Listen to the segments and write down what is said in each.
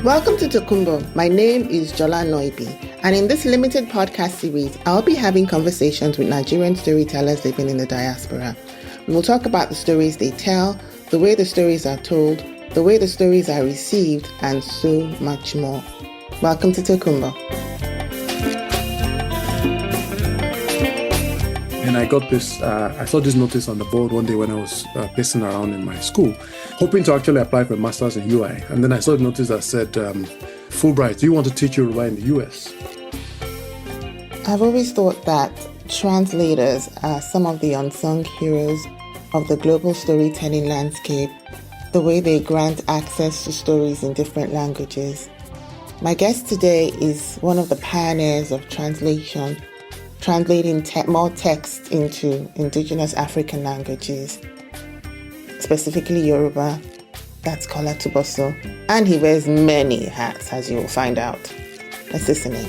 Welcome to Tokunbo. My name is Jola Naibi, and in this limited podcast series, I'll be having conversations with Nigerian storytellers living in the diaspora. We will talk about the stories they tell, the way the stories are told, the way the stories are received, and so much more. Welcome to Tokunbo. And I saw this notice on the board one day when I was pacing around in my school, hoping to actually apply for a master's in UI. And then I saw a notice that said, Fulbright, do you want to teach Yoruba in the US? I've always thought that translators are some of the unsung heroes of the global storytelling landscape, the way they grant access to stories in different languages. My guest today is one of the pioneers of translation, translating more text into indigenous African languages, specifically Yoruba. That's Kola Tubosun. And he wears many hats, as you will find out. Let's listen in.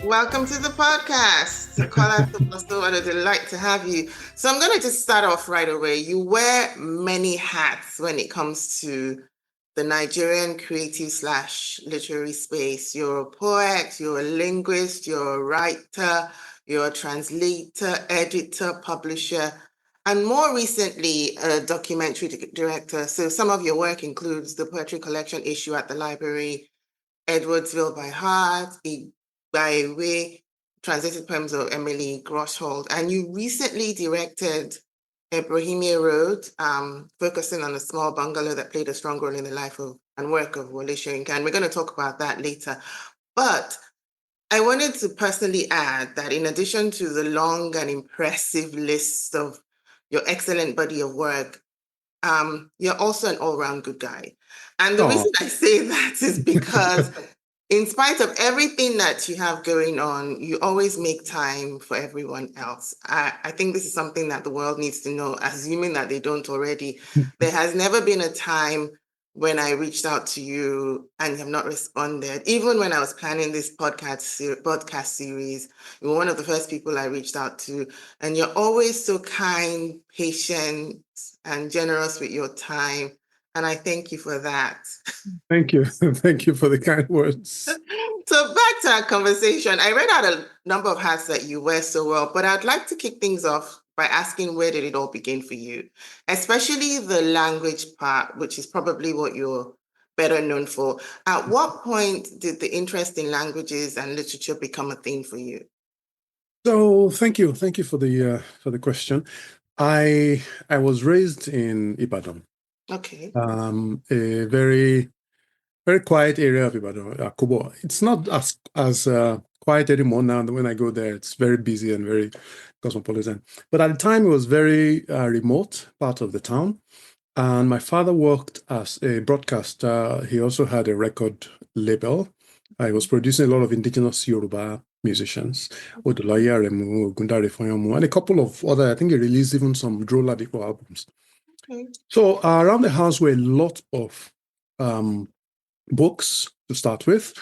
Welcome to the podcast. Kola Tubosun, what a delight to have you. So I'm going to just start off right away. You wear many hats when it comes to the Nigerian creative/literary space. You're a poet, you're a linguist, you're a writer, you're a translator, editor, publisher, and more recently, a documentary director. So some of your work includes the poetry collection issue at the library, Edwardsville by Heart, Igba Ewe, translated poems of Emily Grosholz, and you recently directed Ebrohimie Road, focusing on a small bungalow that played a strong role in the life and work of Wole Soyinka, and we're going to talk about that later. But I wanted to personally add that in addition to the long and impressive list of your excellent body of work, you're also an all-round good guy. And the reason I say that is because in spite of everything that you have going on, you always make time for everyone else. I think this is something that the world needs to know, assuming that they don't already. There has never been a time when I reached out to you and you have not responded. Even when I was planning this podcast series, you were one of the first people I reached out to. And you're always so kind, patient, and generous with your time. And I thank you for that. Thank you. Thank you for the kind words. So back to our conversation. I read out a number of hats that you wear so well, but I'd like to kick things off by asking, where did it all begin for you? Especially the language part, which is probably what you're better known for. At what point did the interest in languages and literature become a thing for you? So thank you for the question. I was raised in Ibadan. Okay. A very, very quiet area of Ibadan, Akubo. It's not as quiet anymore now. When I go there, it's very busy and very cosmopolitan. But at the time, it was very remote part of the town. And my father worked as a broadcaster. He also had a record label. I was producing a lot of indigenous Yoruba musicians, Odolaya Remu, Gundare Foyomu, and a couple of other. I think he released even some Jola Naibi albums. So around the house were a lot of books to start with,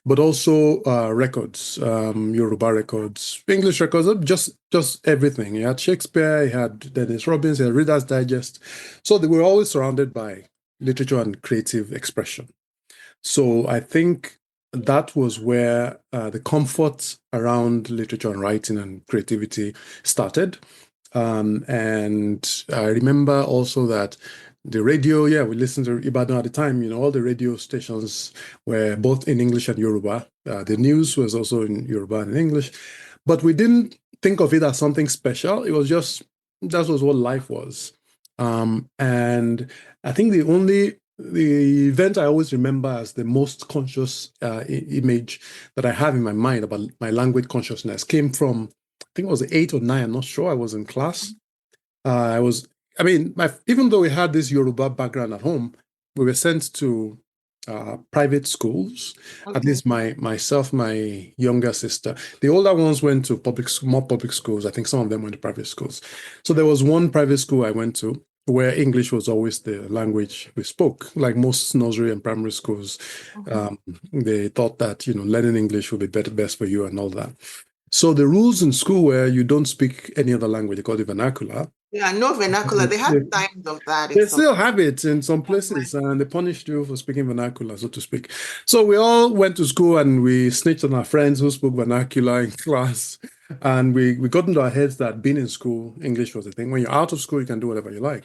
but also records, Yoruba records, English records, just everything. You had Shakespeare, you had Dennis Robbins, you had Reader's Digest. So they were always surrounded by literature and creative expression. So I think that was where the comfort around literature and writing and creativity started. And I remember also that the radio, we listened to Ibadan at the time, all the radio stations were both in English and Yoruba. The news was also in Yoruba and English, but we didn't think of it as something special. It was just, that was what life was. And I think the event I always remember as the most conscious image that I have in my mind about my language consciousness came from, I think it was 8 or 9, I'm not sure. I was in class. Even though we had this Yoruba background at home, we were sent to private schools. Okay. At least myself, my younger sister. The older ones went to more public schools. I think some of them went to private schools. So there was one private school I went to where English was always the language we spoke. Like most nursery and primary schools, they thought that learning English would be best for you and all that. So the rules in school where you don't speak any other language, they call it vernacular, Yeah, no vernacular. They have signs of that in They some. still have it in some places, and they punished you for speaking vernacular, so to speak. So we all went to school and we snitched on our friends who spoke vernacular in class. And we got into our heads that being in school, English was a thing. When you're out of school, you can do whatever you like.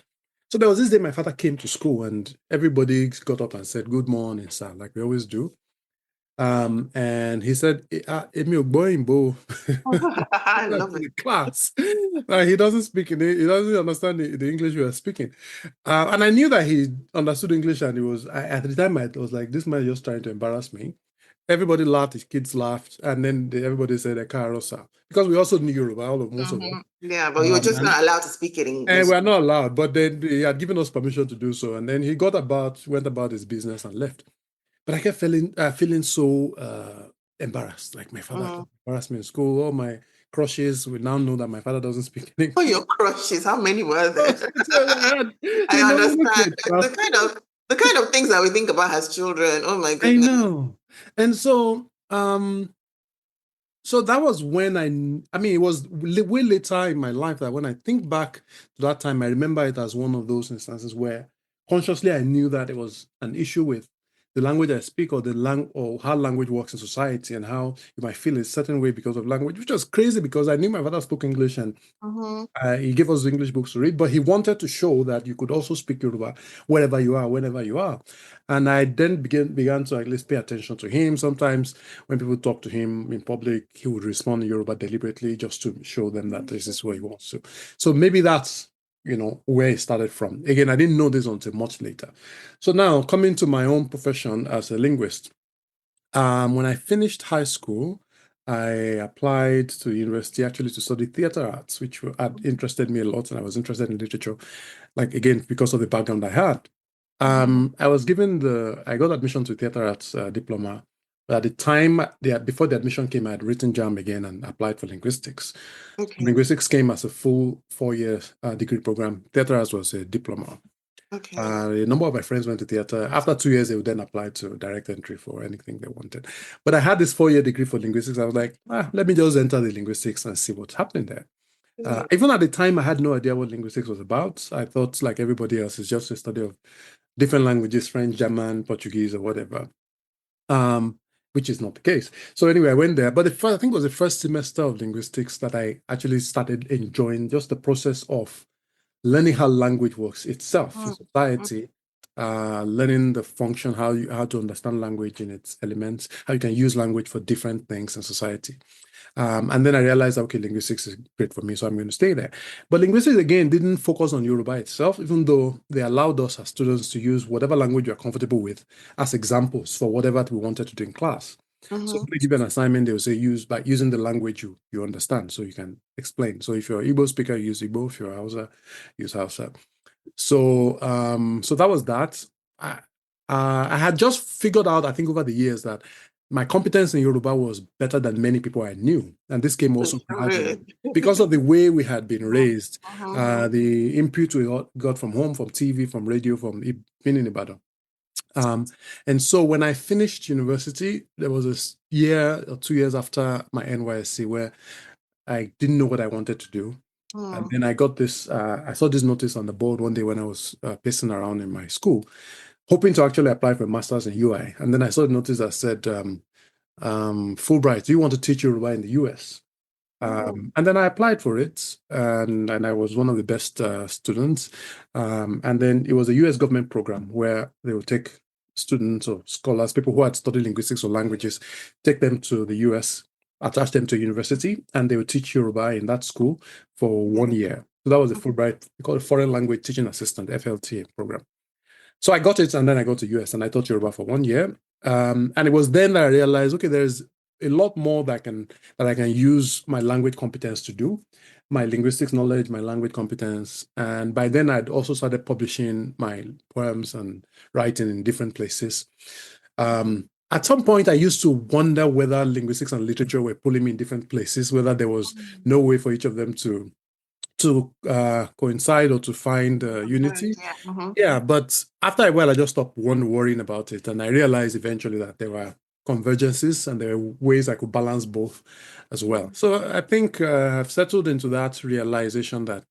So there was this day my father came to school and everybody got up and said, "Good morning, sir," like we always do. And he said, Emi Ogboyinbo I to love it. the class. He doesn't speak he doesn't understand the English we are speaking. And I knew that he understood English and he was, at the time, I was like, this man is just trying to embarrass me. Everybody laughed, his kids laughed, and then everybody said, Ekarosa, because we also knew Yoruba, most of us. Yeah, but you're just And, not allowed to speak it in and English. we're not allowed, but then he had given us permission to do so. And then he went about his business and left. But I kept feeling so embarrassed. Like my father embarrassed me in school. All my crushes would now know that my father doesn't speak English. Oh, your crushes, how many were there? I You know, understand kids, now. the kind of things that we think about as children. Oh my I goodness. know. And so that was when I mean, it was way later in my life that when I think back to that time, I remember it as one of those instances where consciously I knew that it was an issue with the language I speak or or how language works in society and how you might feel a certain way because of language, which was crazy because I knew my father spoke English and he gave us English books to read, but he wanted to show that you could also speak Yoruba wherever you are, whenever you are. And I then began to at least pay attention to him. Sometimes when people talk to him in public, he would respond in Yoruba deliberately just to show them that this is where he wants to. So maybe that's, where it started from. Again, I didn't know this until much later. So now coming to my own profession as a linguist, when I finished high school, I applied to university actually to study theater arts, which had interested me a lot, and I was interested in literature, like again, because of the background I had. I got admission to theater arts diploma. But at the time, before the admission came, I had written JAM again and applied for linguistics. Okay. Linguistics came as a full 4-year degree program. Theater arts was a diploma. Okay. A number of my friends went to theater. After 2 years, they would then apply to direct entry for anything they wanted. But I had this 4-year degree for linguistics. I was like, let me just enter the linguistics and see what's happening there. Even at the time, I had no idea what linguistics was about. I thought, like everybody else, it's just a study of different languages, French, German, Portuguese, or whatever, which is not the case. So anyway, I went there. But I think it was the first semester of linguistics that I actually started enjoying just the process of learning how language works itself in society, learning the function, how to understand language in its elements, how you can use language for different things in society. And then I realized, okay, linguistics is great for me, so I'm going to stay there. But linguistics, again, didn't focus on Yoruba itself, even though they allowed us as students to use whatever language you're comfortable with as examples for whatever we wanted to do in class. So if they give you an assignment, they will say use by using the language you understand, so you can explain. So if you're an Igbo speaker, use Igbo. If you're Hausa, use Hausa. So so that was that. I had just figured out, I think, over the years that my competence in Yoruba was better than many people I knew, and this came also gradually because of the way we had been raised, the input we got from home, from TV, from radio, from being in Ibadan. And so when I finished university, there was a year or 2 years after my NYSC where I didn't know what I wanted to do. And then I got this, I saw this notice on the board one day when I was pacing around in my school, hoping to actually apply for a master's in UI. And then I saw the notice that said, Fulbright, do you want to teach Yoruba in the US? And then I applied for it, and I was one of the best students. And then it was a US government program where they would take students or scholars, people who had studied linguistics or languages, take them to the US, attach them to a university, and they would teach Yoruba in that school for 1 year. So that was a Fulbright, we call it Foreign Language Teaching Assistant, FLTA program. So I got it, and then I got to US, and I taught Yoruba for 1 year. And it was then that I realized, okay, there's a lot more that I can use my language competence to do, my linguistics knowledge, my language competence. And by then I'd also started publishing my poems and writing in different places. At some point, I used to wonder whether linguistics and literature were pulling me in different places, whether there was no way for each of them to coincide or to find unity. Yeah, but after a while, I just stopped worrying about it. And I realized eventually that there were convergences and there were ways I could balance both as well. So I think I've settled into that realization that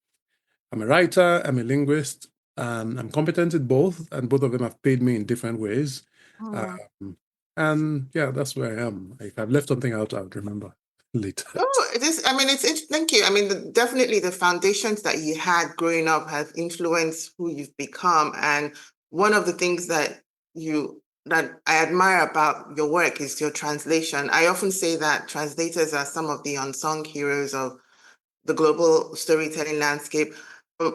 I'm a writer, I'm a linguist, I'm competent at both, and both of them have paid me in different ways. Mm. And yeah, that's where I am. If I've left something out, I would remember later. Oh, it is. I mean, thank you. I mean, definitely the foundations that you had growing up have influenced who you've become. And one of the things that I admire about your work is your translation. I often say that translators are some of the unsung heroes of the global storytelling landscape.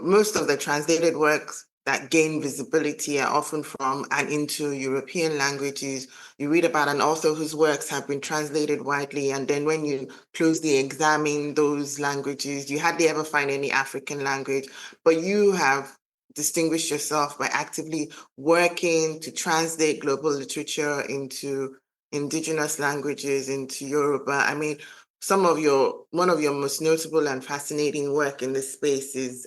Most of the translated works that gain visibility are often from and into European languages. You read about an author whose works have been translated widely, and then when you closely examine those languages, you hardly ever find any African language, but you have distinguished yourself by actively working to translate global literature into indigenous languages, into Yoruba. I mean, one of your most notable and fascinating work in this space is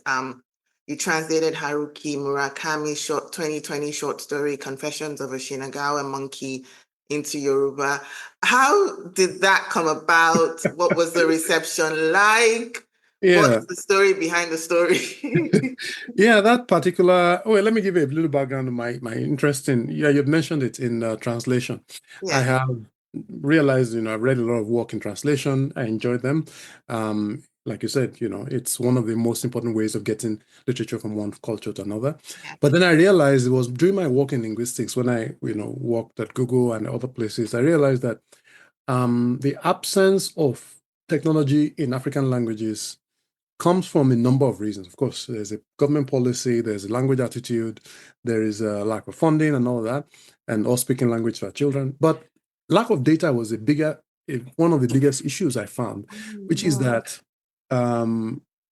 you translated Haruki Murakami's 2020 short story Confessions of a Shinagawa Monkey into Yoruba. How did that come about? What was the reception like? Yeah. What's the story behind the story? Yeah, that particular. Well, let me give you a little background on my interest in. Yeah, you've mentioned it in translation. I Yeah, have realized, I've read a lot of work in translation. I enjoyed them. Like you said, it's one of the most important ways of getting literature from one culture to another. yeah, But then I realized it was during my work in linguistics when I, worked at Google and other places. I realized that the absence of technology in African languages comes from a number of reasons. Of course, there's a government policy, there's a language attitude, there is a lack of funding and all of that, and all speaking language for our children. But lack of data was one of the biggest issues I found, which is Mhm. that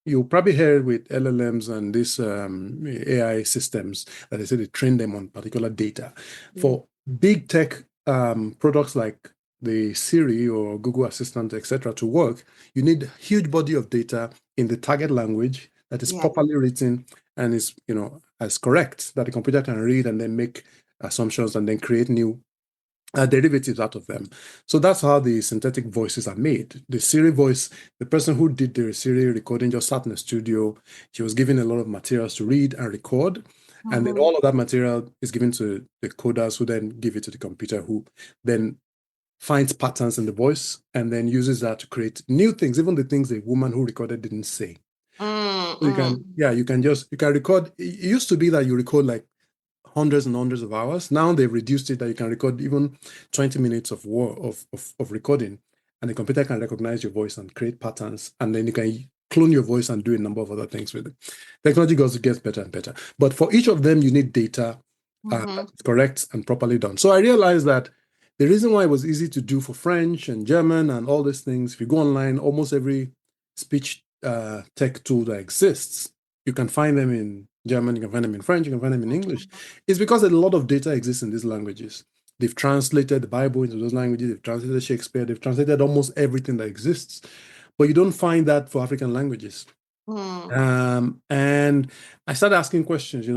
you'll probably hear it with LLMs and these AI systems that they say they train them on particular data. For big tech products like the Siri or Google Assistant, etc., to work, you need a huge body of data in the target language that is Yeah, properly written and is, as correct that the computer can read and then make assumptions and then create new derivatives out of them. So that's how the synthetic voices are made. The Siri voice, the person who did the Siri recording just sat in the studio. She was given a lot of materials to read and record. And then Mhm. all of that material is given to the coders who then give it to the computer, who then finds patterns in the voice and then uses that to create new things, even the things the woman who recorded didn't say. So you can, Mm. yeah, you can record. It used to be that you record like hundreds and hundreds of hours. Now they've reduced it that you can record even 20 minutes of recording, and the computer can recognize your voice and create patterns, and then you can clone your voice and do a number of other things with it. Technology gets better and better. But for each of them, you need data Mhm. correct and properly done. So I realized that the reason why it was easy to do for French and German and all these things, if you go online, almost every speech tech tool that exists, you can find them in German, you can find them in French, you can find them in English. It's because a lot of data exists in these languages. They've translated the Bible into those languages, they've translated Shakespeare, they've translated almost everything that exists. But you don't find that for African languages. Mm. And I started asking questions,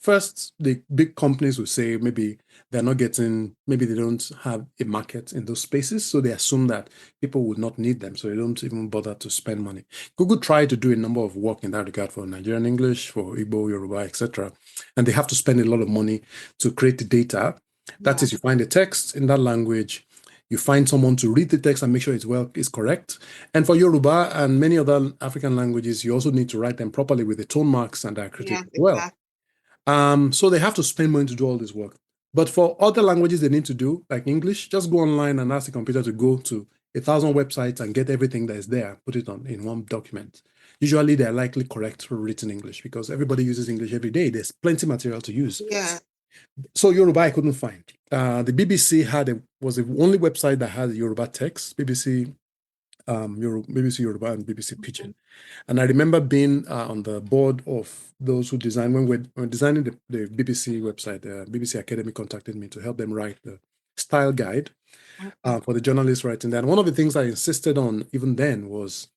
First, the big companies will say maybe maybe they don't have a market in those spaces. So they assume that people would not need them. So they don't even bother to spend money. Google tried to do a number of work in that regard for Nigerian English, for Igbo, Yoruba, etc. And they have to spend a lot of money to create the data. That Yeah, is, you find the text in that language, you find someone to read the text and make sure it's correct. And for Yoruba and many other African languages, you also need to write them properly with the tone marks and diacritics yeah, as well. exactly. So they have to spend money to do all this work. But for other languages they need to do, like English, just go online and ask the computer to go to 1,000 websites and get everything that is there, put it on in one document. Usually they're likely correct written English because everybody uses English every day. There's plenty material to use. Yeah. So Yoruba I couldn't find. The BBC was the only website that had Yoruba text, BBC Yoruba and BBC Pidgin. And I remember being on the board of those who designed, when we're designing the BBC website, the BBC Academy contacted me to help them write the style guide Okay. for the journalists writing that. One of the things I insisted on even then was,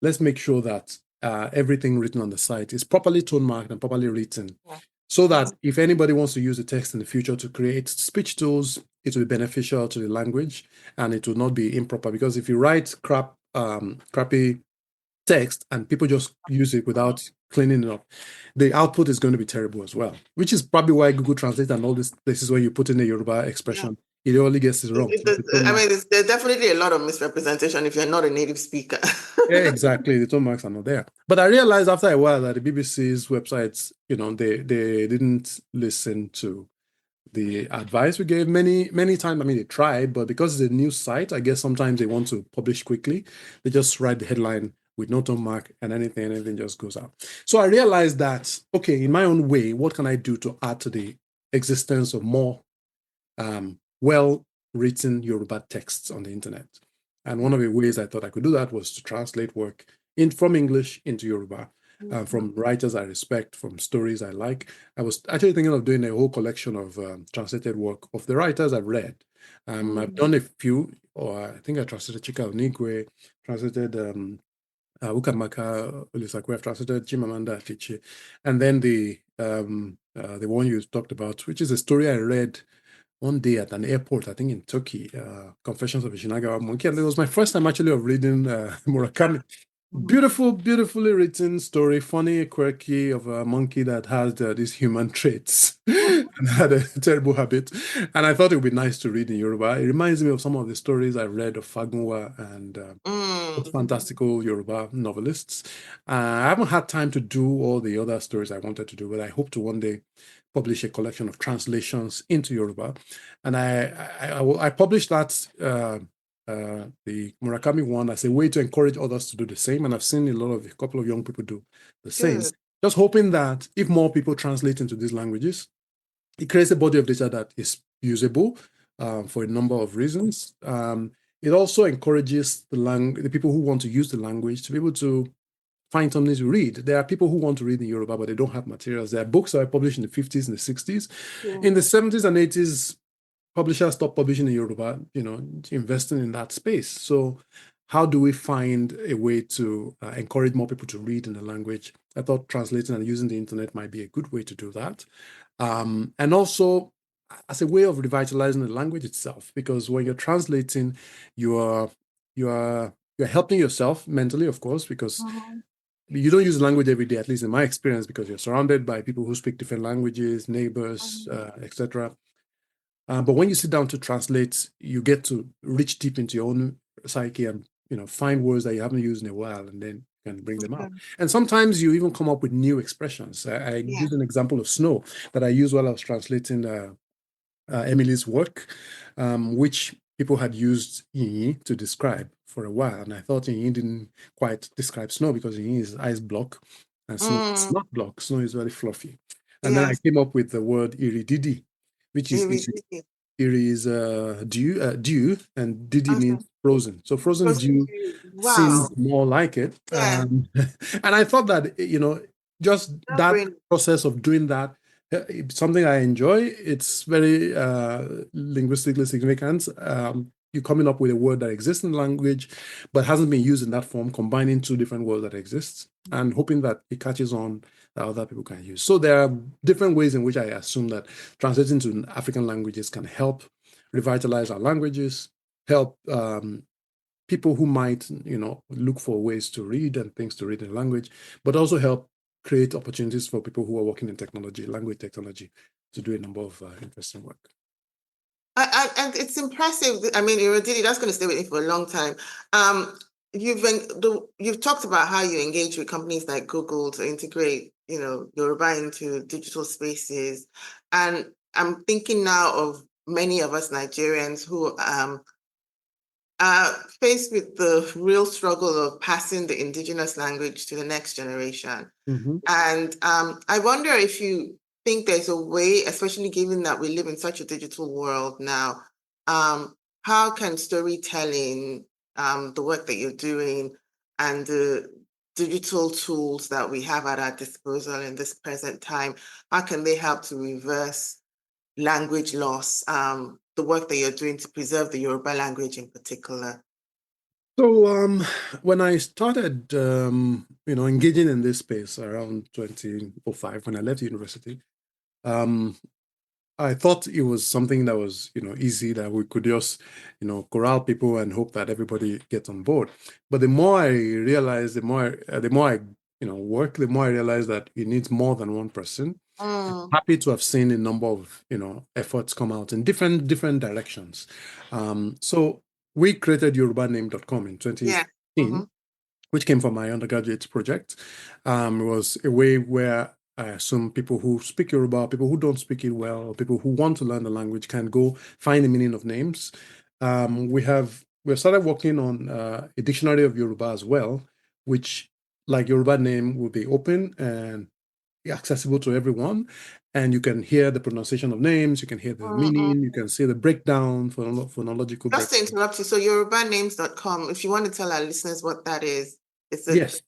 let's make sure that everything written on the site is properly tone marked and properly written, Yeah. so that if anybody wants to use the text in the future to create speech tools, it will be beneficial to the language and it will not be improper. Because if you write crappy text and people just use it without cleaning it up, the output is going to be terrible as well, which is probably why Google Translate and all these places where you put in a Yoruba expression, it only gets it wrong. I mean, there's definitely a lot of misrepresentation if you're not a native speaker. Yeah, exactly. The tone marks are not there. But I realized after a while that the BBC's websites, they didn't listen to the advice we gave many times. I mean, they tried, but because it's a news site, I guess sometimes they want to publish quickly. They just write the headline with no tone mark and anything just goes out. So I realized that, okay, in my own way, what can I do to add to the existence of more well-written Yoruba texts on the internet? And one of the ways I thought I could do that was to translate work from English into Yoruba, from writers I respect, from stories I like. I was actually thinking of doing a whole collection of translated work of the writers I've read. I've done a few, or I think I translated Chika Onigwe, translated Ukamaka Olisakwe, I've translated Chimamanda Adichie, and then the one you talked about, which is a story I read one day at an airport, I think in Turkey, Confessions of a Shinagawa Monkey. And it was my first time actually of reading Murakami. Beautifully written story, funny, quirky, of a monkey that has these human traits and had a terrible habit. And I thought it would be nice to read in Yoruba. It reminds me of some of the stories I read of Fagunwa and fantastical Yoruba novelists. I haven't had time to do all the other stories I wanted to do, but I hope to one day publish a collection of translations into Yoruba. And I published that, the Murakami one, as a way to encourage others to do the same. And I've seen a couple of young people do the same. Just hoping that if more people translate into these languages, it creates a body of data that is usable for a number of reasons. It also encourages the people who want to use the language to be able to find something to read. There are people who want to read in Yoruba, but they don't have materials. There are books that were published in the 50s and the 60s. In the 70s and 80s, publishers stopped publishing in Yoruba, investing in that space. So how do we find a way to encourage more people to read in the language? I thought translating and using the internet might be a good way to do that. And also as a way of revitalizing the language itself, because when you're translating, you're helping yourself mentally, of course, because you don't use language every day, at least in my experience, because you're surrounded by people who speak different languages, neighbors, etc. But when you sit down to translate, you get to reach deep into your own psyche and find words that you haven't used in a while, and then you can bring them out. And sometimes you even come up with new expressions. I used an example of snow that I used while I was translating Emily's work, which people had used Yinyi to describe for a while. And I thought Yinyi didn't quite describe snow because Yinyi is ice block and snow is not block. Snow is very fluffy. And then I came up with the word irididi, which is iri is dew, and didi means frozen. So frozen dew seems more like it. And I thought that, just that process of doing that, something I enjoy. It's very linguistically significant. You're coming up with a word that exists in the language, but hasn't been used in that form, combining two different words that exist, and hoping that it catches on that other people can use. So there are different ways in which I assume that translating to African languages can help revitalize our languages, help people who might, look for ways to read and things to read in language, but also help create opportunities for people who are working in technology, language technology, to do a number of interesting work. And it's impressive. I mean, Irididi, that's going to stay with me for a long time. You've talked about how you engage with companies like Google to integrate, Yoruba into digital spaces. And I'm thinking now of many of us Nigerians who are faced with the real struggle of passing the indigenous language to the next generation. And I wonder if you think there's a way, especially given that we live in such a digital world now, how can storytelling, the work that you're doing, and the digital tools that we have at our disposal in this present time, how can they help to reverse language loss, the work that you're doing to preserve the Yoruba language in particular? So when I started, engaging in this space around 2005, when I left university, I thought it was something that was, easy, that we could just, corral people and hope that everybody gets on board. But the more I realized, the more I work, the more I realized that it needs more than one person. Happy to have seen a number of efforts come out in different directions. So we created yorubaname.com in 2016, which came from my undergraduate project. It was a way where I assume people who speak Yoruba, people who don't speak it well, people who want to learn the language can go find the meaning of names. We started working on a dictionary of Yoruba as well, which, like Yoruba name, will be open and accessible to everyone. And you can hear the pronunciation of names, you can hear the meaning, you can see the breakdown, phonological Just to interrupt you, so yorubanames.com, if you want to tell our listeners what that is, yes.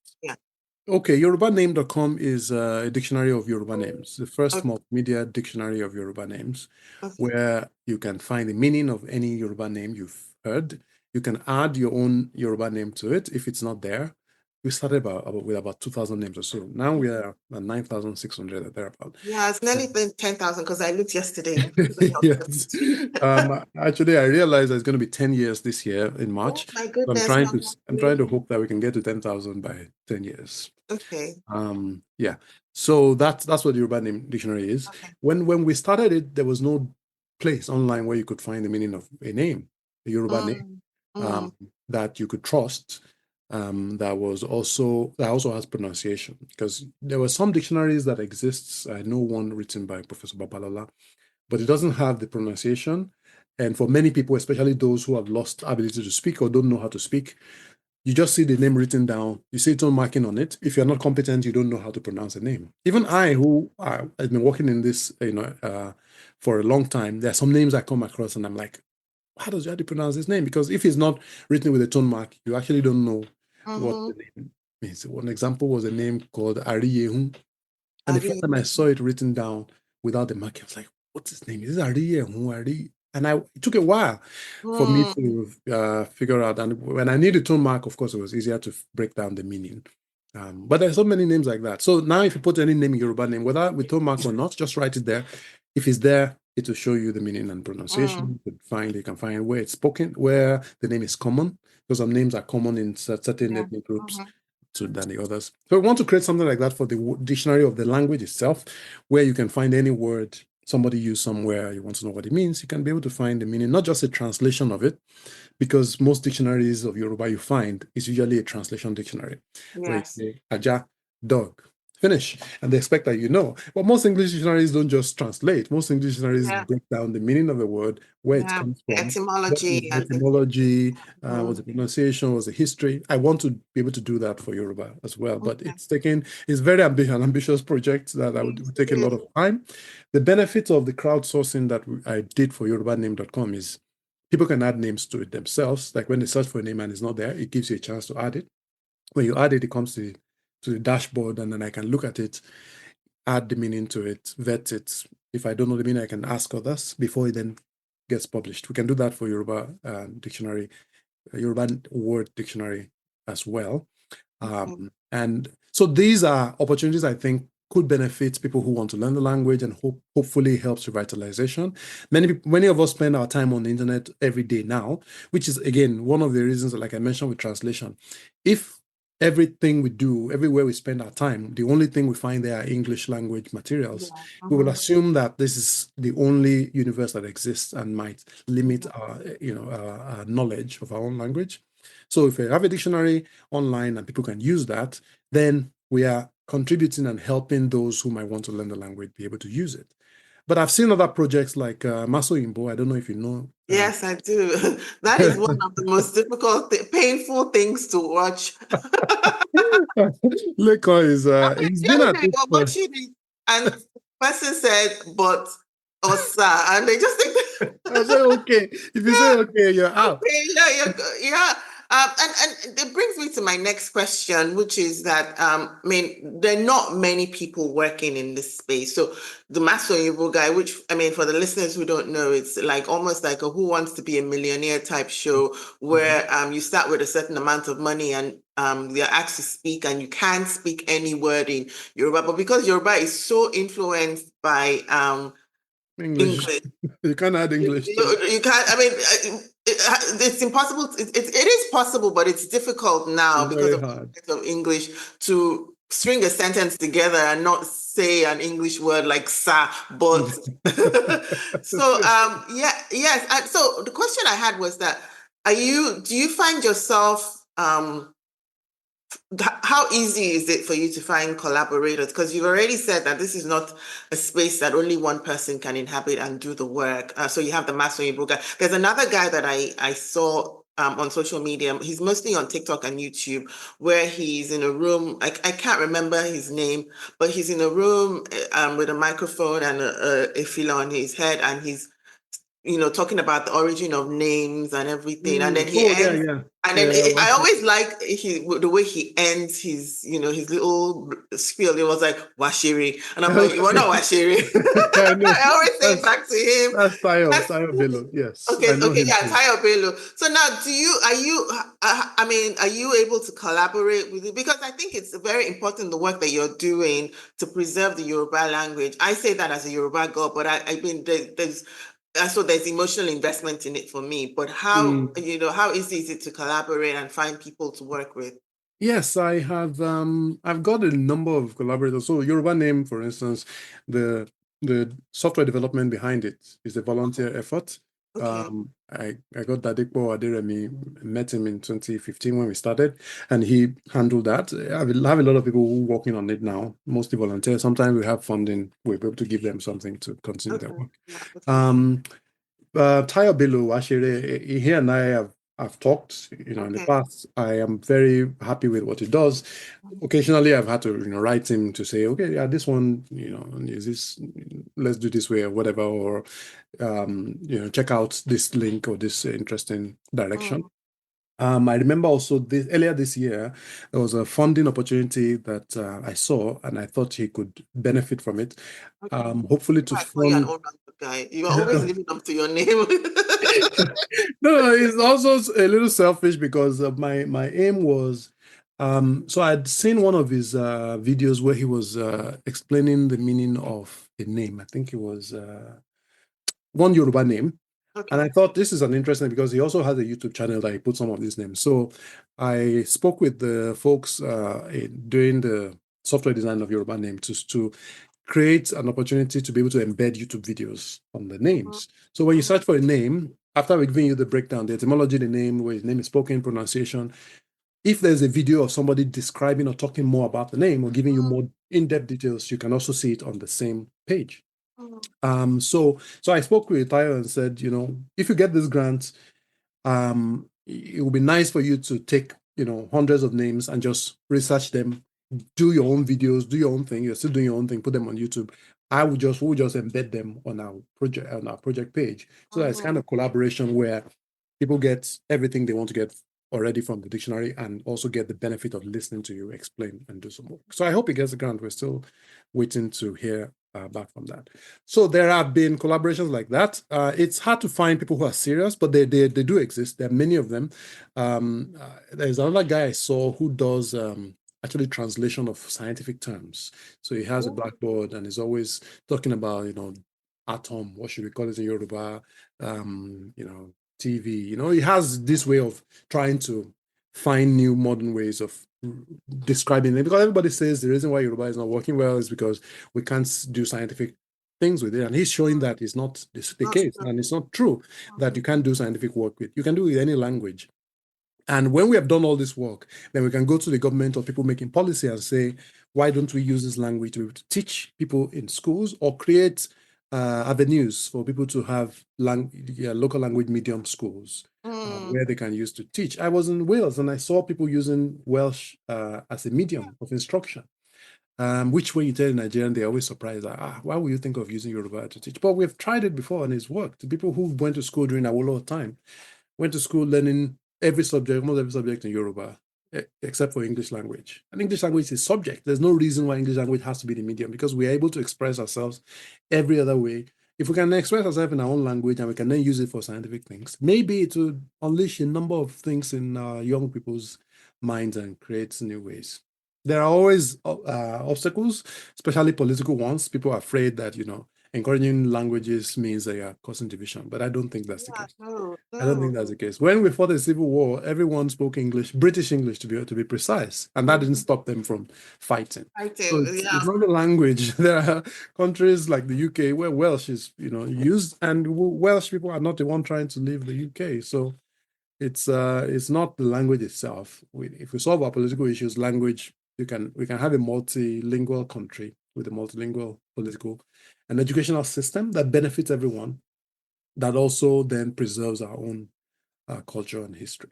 Okay, yorubaname.com is a dictionary of Yoruba names, the first multimedia dictionary of Yoruba names, where you can find the meaning of any Yoruba name you've heard. You can add your own Yoruba name to it if it's not there. We started with about 2,000 names or so. Now we are at 9,600 or thereabout. Yeah, it's nearly 10,000 because I looked yesterday. Yes. Actually, I realized it's going to be 10 years this year in March. Oh my goodness. So I'm trying to hope that we can get to 10,000 by 10 years. Okay. Yeah. So that's what the Yoruba name dictionary is. Okay. When we started it, there was no place online where you could find the meaning of a name, a Yoruba name, that you could trust. That also has pronunciation, because there were some dictionaries that exists. I know one written by Professor Babalola, but it doesn't have the pronunciation. And for many people, especially those who have lost ability to speak or don't know how to speak, you just see the name written down. You see tone marking on it. If you're not competent, you don't know how to pronounce a name. Even I, who I've been working in this, for a long time, there are some names I come across and I'm like, how do you pronounce this name? Because if it's not written with a tone mark, you actually don't know what the name means. One example was a name called Ariyehun. And the first time I saw it written down without the mark, I was like, what's his name? Is this Ariyehun? And it took a while for me to figure out. And when I need a tone mark, of course, it was easier to break down the meaning. But there's so many names like that. So now if you put any name in Yoruba name, whether with tone mark or not, just write it there. If it's there, it will show you the meaning and pronunciation. You can find where it's spoken, where the name is common, because some names are common in certain ethnic groups than the others. So we want to create something like that for the dictionary of the language itself, where you can find any word somebody used somewhere, you want to know what it means, you can be able to find the meaning, not just a translation of it, because most dictionaries of Yoruba you find is usually a translation dictionary. Where you say, Aja, dog, finish, and they expect that you know. But most English dictionaries don't just translate. Most English dictionaries break down the meaning of the word, where it comes from, etymology, what's the pronunciation, what's the history. I want to be able to do that for Yoruba as well, but it's very ambitious project that would take a lot of time. The benefit of the crowdsourcing that I did for yorubaname.com is people can add names to it themselves. Like when they search for a name and it's not there, it gives you a chance to add it. When you add it, it comes to the dashboard, and then I can look at it, add the meaning to it, vet it. If I don't know the meaning, I can ask others before it then gets published. We can do that for Yoruba dictionary, Yoruba word dictionary as well. And so these are opportunities I think could benefit people who want to learn the language, and hopefully helps revitalization. Many of us spend our time on the internet every day now, which is, again, one of the reasons, like I mentioned with translation. If everything we do, everywhere we spend our time, the only thing we find there are English language materials, we will assume that this is the only universe that exists and might limit our knowledge of our own language. So if we have a dictionary online and people can use that, then we are contributing and helping those who might want to learn the language be able to use it. But I've seen other projects like Maso Imbo. I don't know if you know. Yes, I do. That is one of the most difficult, painful things to watch. Leko is he's been at it. And the person said, but Osa, and they just think. I say okay. If you say okay, you're out. Okay, yeah. And it brings me to my next question, which is that, there are not many people working in this space. So the Maso Yubo guy, which, for the listeners who don't know, it's like almost like a Who Wants to Be a Millionaire type show where you start with a certain amount of money and you're asked to speak, and you can't speak any word in Yoruba. But because Yoruba is so influenced by English. You can't add English. You can't. It's impossible. It is possible, but it's difficult now because of English to string a sentence together and not say an English word like "sa," but so yes. And so the question I had was that do you find yourself how easy is it for you to find collaborators? Because you've already said that this is not a space that only one person can inhabit and do the work. So you have the Master Igbo guy. There's another guy that I saw on social media. He's mostly on TikTok and YouTube, where he's in a room. I can't remember his name, but he's in a room with a microphone and a fila on his head, and he's talking about the origin of names and everything. And then he ends, and then I always like the way he ends his little spiel. It was like Washiri, and I'm like, you're not Washiri. I always say it back to him. That's Tayo Bello. Yes. Okay, Tayo Bello. So now, are you able to collaborate with it? Because I think it's very important, the work that you're doing to preserve the Yoruba language. I say that as a Yoruba girl, but I mean, there's emotional investment in it for me. But how easy is it to collaborate and find people to work with? Yes, I have. I've got a number of collaborators. So Yoruba Name, for instance, the software development behind it is a volunteer effort. Okay. I got Dadikpo Aderemi, met him in 2015 when we started, and he handled that. I have a lot of people who are working on it now, mostly volunteers. Sometimes we have funding, we're able to give them something to continue their work. Tayo Bello, Ashere, he and I have talked, in the past. I am very happy with what he does. Occasionally, I've had to, write him to say, okay, yeah, this one, is this, let's do this way or whatever, or, check out this link or this interesting direction. I remember also earlier this year, there was a funding opportunity that I saw, and I thought he could benefit from it. Hopefully to fund. Guy. You are always living up to your name. No, it's also a little selfish because my aim was, so I'd seen one of his videos where he was explaining the meaning of a name. I think it was one Yoruba name. Okay. And I thought this is an interesting, because he also has a YouTube channel that he put some of these names. So I spoke with the folks doing the software design of Yoruba name to create an opportunity to be able to embed YouTube videos on the names. So when you search for a name, after we're giving you the breakdown, the etymology of the name, where his name is spoken, pronunciation, if there's a video of somebody describing or talking more about the name or giving you more in-depth details, you can also see it on the same page. So I spoke with Tayo and said, if you get this grant, it would be nice for you to take, hundreds of names and just research them, do your own videos, do your own thing. You're still doing your own thing, put them on YouTube. We'll just embed them on our project page. So it's kind of collaboration where people get everything they want to get already from the dictionary and also get the benefit of listening to you explain and do some work. So I hope he gets the grant. We're still waiting to hear back from that. So there have been collaborations like that. It's hard to find people who are serious, but they do exist. There are many of them. There's another guy I saw who does actually translation of scientific terms. So he has a blackboard and is always talking about, atom, what should we call it in Yoruba, TV, he has this way of trying to find new modern ways of describing it, because everybody says the reason why Yoruba is not working well is because we can't do scientific things with it. And he's showing that it's not the case, and it's not true that you can't do scientific work with. You can do it with any language. And when we have done all this work, then we can go to the government or people making policy and say, why don't we use this language to teach people in schools or create avenues for people to have local language medium schools where they can use to teach. I was in Wales and I saw people using Welsh as a medium of instruction, which when you tell Nigerian, they're always surprised, why would you think of using Yoruba to teach? But we've tried it before and it's worked. The people who went to school during Awolowo time went to school learning almost every subject in Yoruba, except for English language. And English language is subject. There's no reason why English language has to be the medium, because we're able to express ourselves every other way. If we can express ourselves in our own language and we can then use it for scientific things, maybe it will unleash a number of things in young people's minds and create new ways. There are always obstacles, especially political ones. People are afraid that, encouraging languages means they are causing division, but I don't think that's the Yeah, case. no, I don't think no. that's the case. When we fought the Civil War, everyone spoke English, British English to be precise, and that didn't stop them from fighting. So Fighting, it's yeah. not the language. There are countries like the UK where Welsh is, used, and Welsh people are not the one trying to leave the UK. So it's not the language itself. If we solve our political issues, language, we can have a multilingual country with a multilingual political and educational system that benefits everyone, that also then preserves our own culture and history.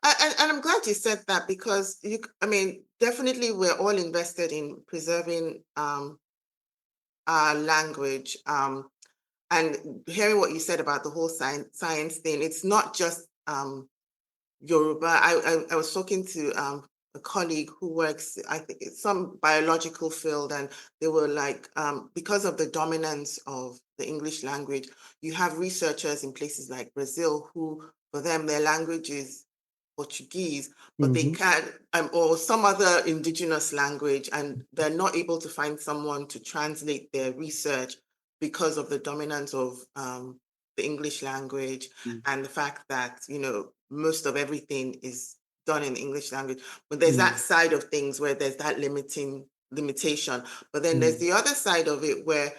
And I'm glad you said that, because I mean, definitely we're all invested in preserving our language. And hearing what you said about the whole science thing, it's not just Yoruba. I was talking to a colleague who works, I think it's some biological field, and they were like, because of the dominance of the English language, you have researchers in places like Brazil who, for them, their language is Portuguese, but they can't, or some other indigenous language, and they're not able to find someone to translate their research because of the dominance of the English language and the fact that, most of everything is done in the English language. But there's that side of things where there's that limitation. But then there's the other side of it where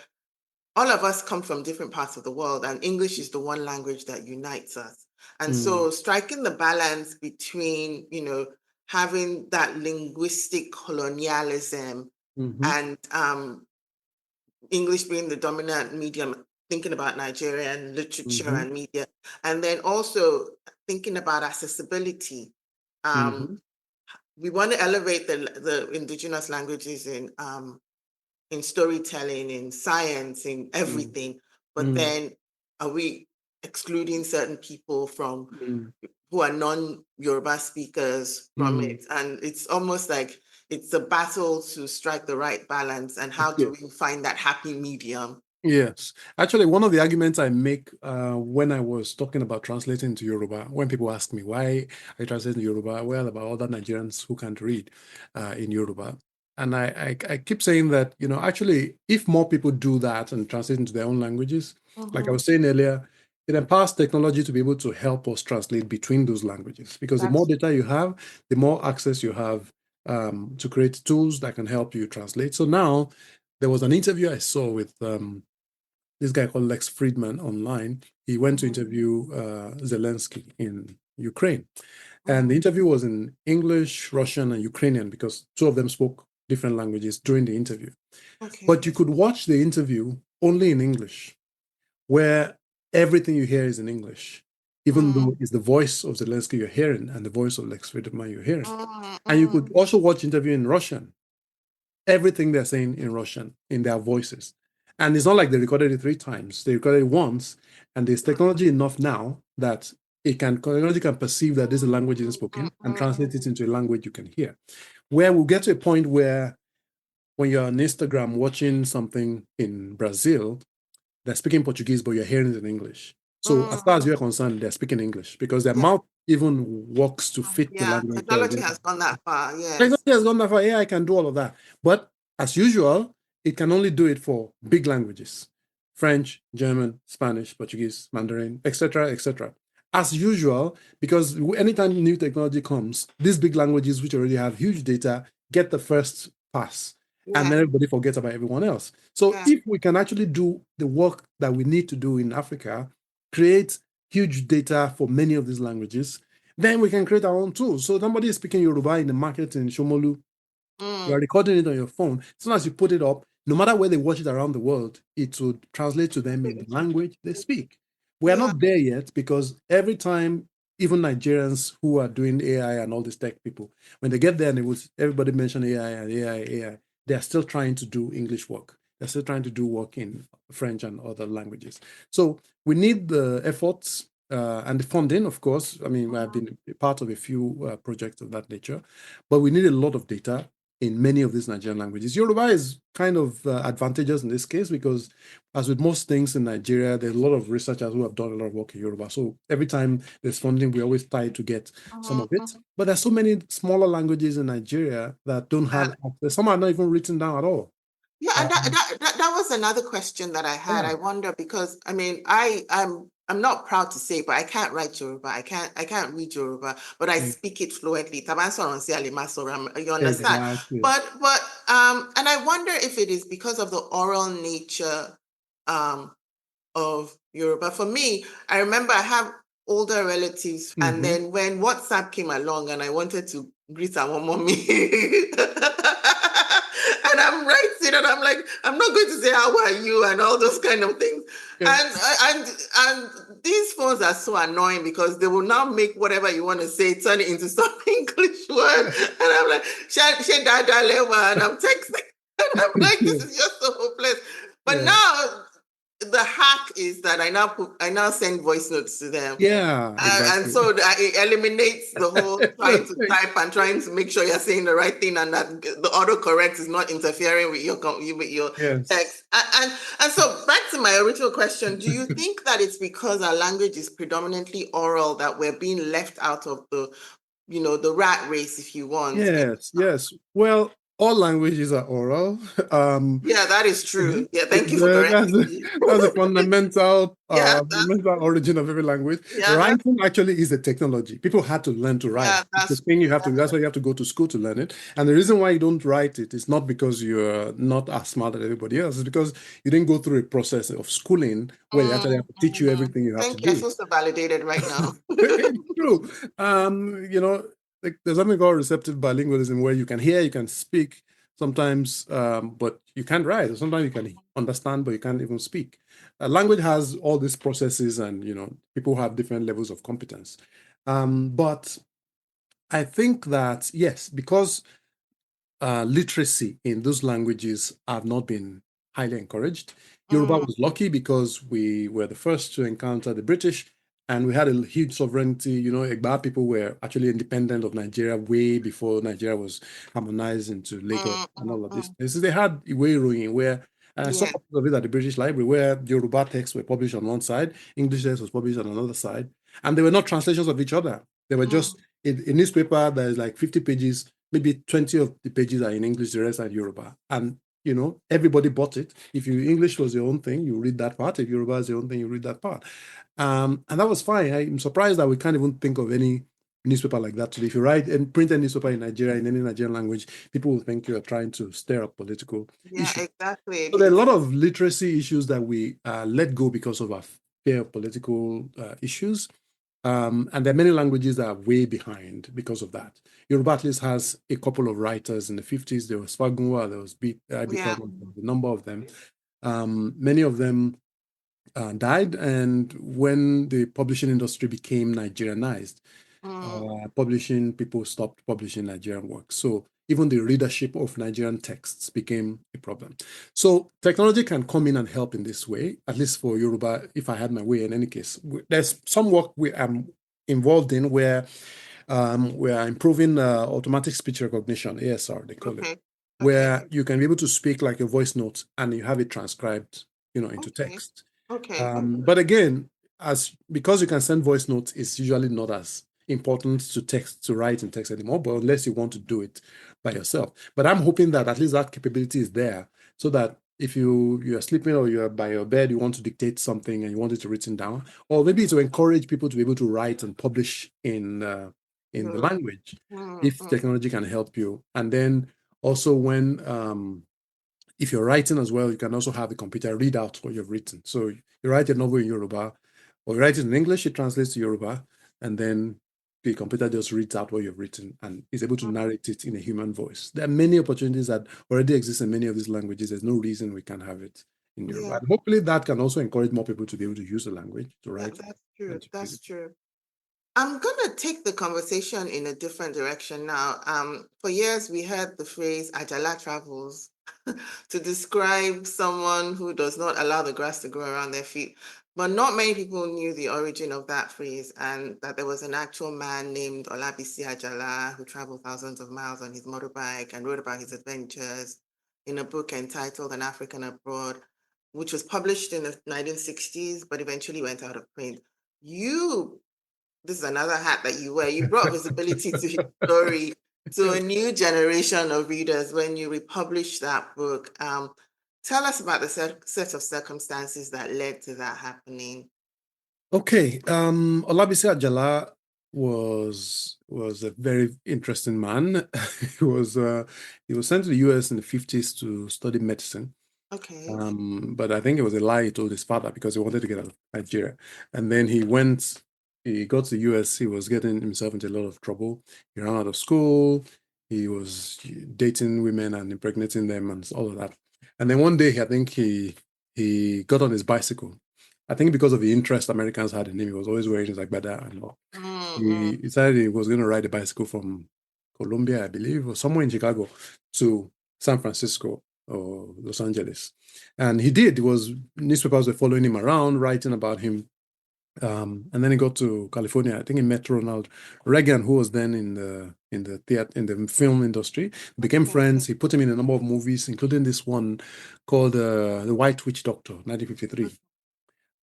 all of us come from different parts of the world, and English is the one language that unites us. And so striking the balance between, having that linguistic colonialism and English being the dominant medium, thinking about Nigerian literature and media, and then also thinking about accessibility. We want to elevate the indigenous languages in storytelling, in science, in everything, but then are we excluding certain people from who are non-Yoruba speakers from it? And it's almost like it's a battle to strike the right balance. And how do we find that happy medium? Yes. Actually, one of the arguments I make when I was talking about translating to Yoruba, when people ask me why I translate to Yoruba, well, about other Nigerians who can't read in Yoruba. And I keep saying that, actually, if more people do that and translate into their own languages, like I was saying earlier, it empowers technology to be able to help us translate between those languages. Because the more data you have, the more access you have to create tools that can help you translate. So now, there was an interview I saw with this guy called Lex Friedman online. He went to interview Zelensky in Ukraine. And the interview was in English, Russian, and Ukrainian, because two of them spoke different languages during the interview. But you could watch the interview only in English, where everything you hear is in English, even though it's the voice of Zelensky you're hearing and the voice of Lex Friedman you're hearing. And you could also watch interview in Russian. Everything they're saying in Russian, in their voices. And it's not like they recorded it 3 times. They recorded it once, and there's technology enough now that technology can perceive that this language is spoken and translate it into a language you can hear. Where we'll get to a point where when you're on Instagram watching something in Brazil, they're speaking Portuguese, but you're hearing it in English. So as far as you're concerned, they're speaking English because their mouth even works to fit the language. Technology has gone that far, yes. Technology has gone that far. Yeah, I can do all of that. But as usual, it can only do it for big languages: French, German, Spanish, Portuguese, Mandarin, etc., etc. As usual, because anytime new technology comes, these big languages, which already have huge data, get the first pass. And then everybody forgets about everyone else. So if we can actually do the work that we need to do in Africa, create huge data for many of these languages, then we can create our own tools. So somebody is speaking Yoruba in the market in Shomolu, you're recording it on your phone. As soon as you put it up, no matter where they watch it around the world, it would translate to them in the language they speak. We are not there yet because every time, even Nigerians who are doing AI and all these tech people, when they get there and everybody mention AI and AI, they're still trying to do English work. They're still trying to do work in French and other languages. So we need the efforts and the funding, of course. I mean, I've been part of a few projects of that nature, but we need a lot of data in many of these Nigerian languages. Yoruba is kind of advantageous in this case because, as with most things in Nigeria, there's a lot of researchers who have done a lot of work in Yoruba. So every time there's funding, we always try to get some of it. But there's so many smaller languages in Nigeria that don't have access. Some are not even written down at all. Yeah, and that was another question that I had. Yeah. I wonder because I mean I'm not proud to say, but I can't write Yoruba. I can't read Yoruba, but I speak it fluently. Tabanso si alimaso, you understand? Exactly. But and I wonder if it is because of the oral nature of Yoruba. For me, I remember I have older relatives, and then when WhatsApp came along and I wanted to greet our mommy, and I'm writing and I'm like, I'm not going to say how are you and all those kind of things. Yeah. And these phones are so annoying because they will now make whatever you want to say turn it into some English word. And I'm like, she dada lewa, and I'm texting. And I'm like, this is just so hopeless. But now the hack is that I now send voice notes to them. Yeah, exactly. And so it eliminates the whole trying to type and trying to make sure you're saying the right thing, and that the autocorrect is not interfering with your text. And so back to my original question: do you think that it's because our language is predominantly oral that we're being left out of the rat race, if you want? Yes. Well, all languages are oral. Yeah, that is true. Yeah, thank you for correcting me. That's a fundamental Yeah, fundamental origin of every language. yeah, Writing actually is a technology. People had to learn to write. yeah, It's the thing you have to. That's why you have to go to school to learn it. And the reason why you don't write it is not because you're not as smart as everybody else. It's because you didn't go through a process of schooling where they actually have to teach you everything you have to Thank you. I do. feel so validated right now. It's true. Like there's something called receptive bilingualism where you can hear, you can speak sometimes, but you can't write. Or sometimes you can understand, but you can't even speak. Language has all these processes, and people have different levels of competence. But I think that yes, because literacy in those languages have not been highly encouraged. Yoruba was lucky because we were the first to encounter the British, and we had a huge sovereignty. Igba people were actually independent of Nigeria way before Nigeria was harmonized into Lagos and all of these places. They had Iwe Iroyin where some of it at the British Library, where Yoruba texts were published on one side, English text was published on another side, and they were not translations of each other. They were just a newspaper that is like 50 pages, maybe 20 of the pages are in English, the rest are Yoruba. And, everybody bought it. If English was your own thing, you read that part. If Yoruba is your own thing, you read that part. And that was fine. I'm surprised that we can't even think of any newspaper like that today. If you write and print a newspaper in Nigeria, in any Nigerian language, people will think you are trying to stir up political issues. Exactly. So there are a lot of literacy issues that we let go because of our fear of political issues. And there are many languages that are way behind because of that. Yoruba at least has a couple of writers in the 50s. There was Fagunwa, there was a number of them. Many of them died, and when the publishing industry became Nigerianized, people stopped publishing Nigerian works. So even the readership of Nigerian texts became a problem. So technology can come in and help in this way, at least for Yoruba, if I had my way. In any case, there's some work I'm involved in where we are improving automatic speech recognition, ASR, they call it, where you can be able to speak like a voice note and you have it transcribed, into text. But again, because you can send voice notes, it's usually not as important to write in text anymore, but unless you want to do it by yourself. But I'm hoping that at least that capability is there, so that if you're sleeping or you're by your bed, you want to dictate something and you want it written down, or maybe to encourage people to be able to write and publish in the language, if technology can help you. And then also when if you're writing as well, you can also have the computer read out what you've written. So you write a novel in Yoruba, or you write it in English, it translates to Yoruba, and then the computer just reads out what you've written and is able to narrate it in a human voice. There are many opportunities that already exist in many of these languages. There's no reason we can't have it in Yoruba. And hopefully that can also encourage more people to be able to use the language to write. That's true. That's true. I'm going to take the conversation in a different direction now. For years, we heard the phrase Ajala travels to describe someone who does not allow the grass to grow around their feet. But not many people knew the origin of that phrase, and that there was an actual man named Olabisi Ajala who traveled thousands of miles on his motorbike and wrote about his adventures in a book entitled An African Abroad, which was published in the 1960s, but eventually went out of print. This is another hat that you wear. You brought visibility to his story to a new generation of readers when you republished that book. Tell us about the set of circumstances that led to that happening. Okay, Olabisi Ajala was a very interesting man. he was he was sent to the US in the 50s to study medicine. Okay. But I think it was a lie he told his father because he wanted to get out of Nigeria. And then he got to the US, he was getting himself into a lot of trouble. He ran out of school, he was dating women and impregnating them and all of that. And then one day, I think he got on his bicycle. I think because of the interest Americans had in him, he was always wearing his agbada and all. He decided he was going to ride a bicycle from Colombia, I believe, or somewhere in Chicago to San Francisco or Los Angeles. And he did. It was newspapers were following him around, writing about him. And then he got to California. I think he met Ronald Reagan, who was then in the theater, in the film industry. Became friends. He put him in a number of movies, including this one called The White Witch Doctor, 1953.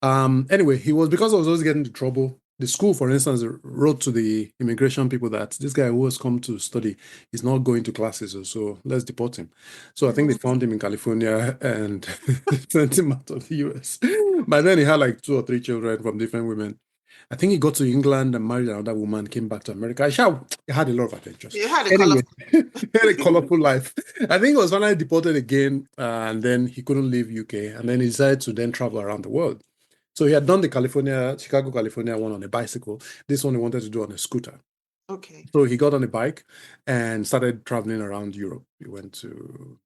Anyway, because I was always getting into trouble. The school, for instance, wrote to the immigration people that this guy who has come to study is not going to classes, so let's deport him. So I think they found him in California and sent him out of the US. By then he had like 2 or 3 children from different women. I think he got to England and married another woman, came back to America. He had a lot of adventures. You had a Anyway, colorful he had a colorful life. I think he was finally deported again, and then he couldn't leave UK, and then he decided to then travel around the world. So he had done the Chicago, California one on a bicycle. This one he wanted to do on a scooter. Okay. So he got on a bike and started traveling around Europe. He went to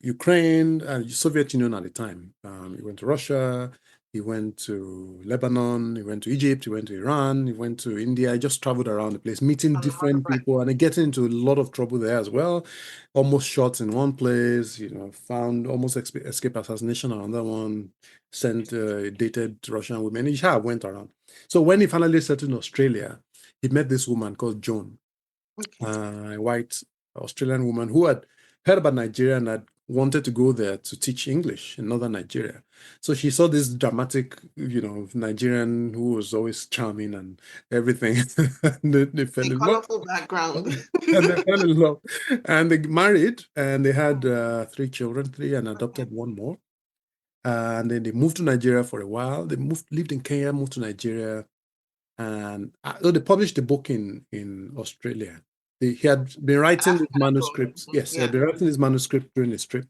Ukraine and Soviet Union at the time. He went to Russia. He went to Lebanon. He went to Egypt. He went to Iran. He went to India. He just traveled around the place, meeting different people, and getting into a lot of trouble there as well. Almost shot in one place. Found almost escape assassination on another one. Dated Russian women. He went around. So when he finally settled in Australia, he met this woman called Joan, a white Australian woman who had heard about Nigeria and had wanted to go there to teach English in northern Nigeria. So she saw this dramatic, Nigerian who was always charming and everything. they fell in love. Colorful background. And they fell in love. And they married and they had 3 children, 3, and adopted 1 more. And then they moved to Nigeria for a while. They lived in Kenya, moved to Nigeria. And they published the book in Australia. He had been writing his manuscripts. Yes, he had been writing his manuscript during his trip.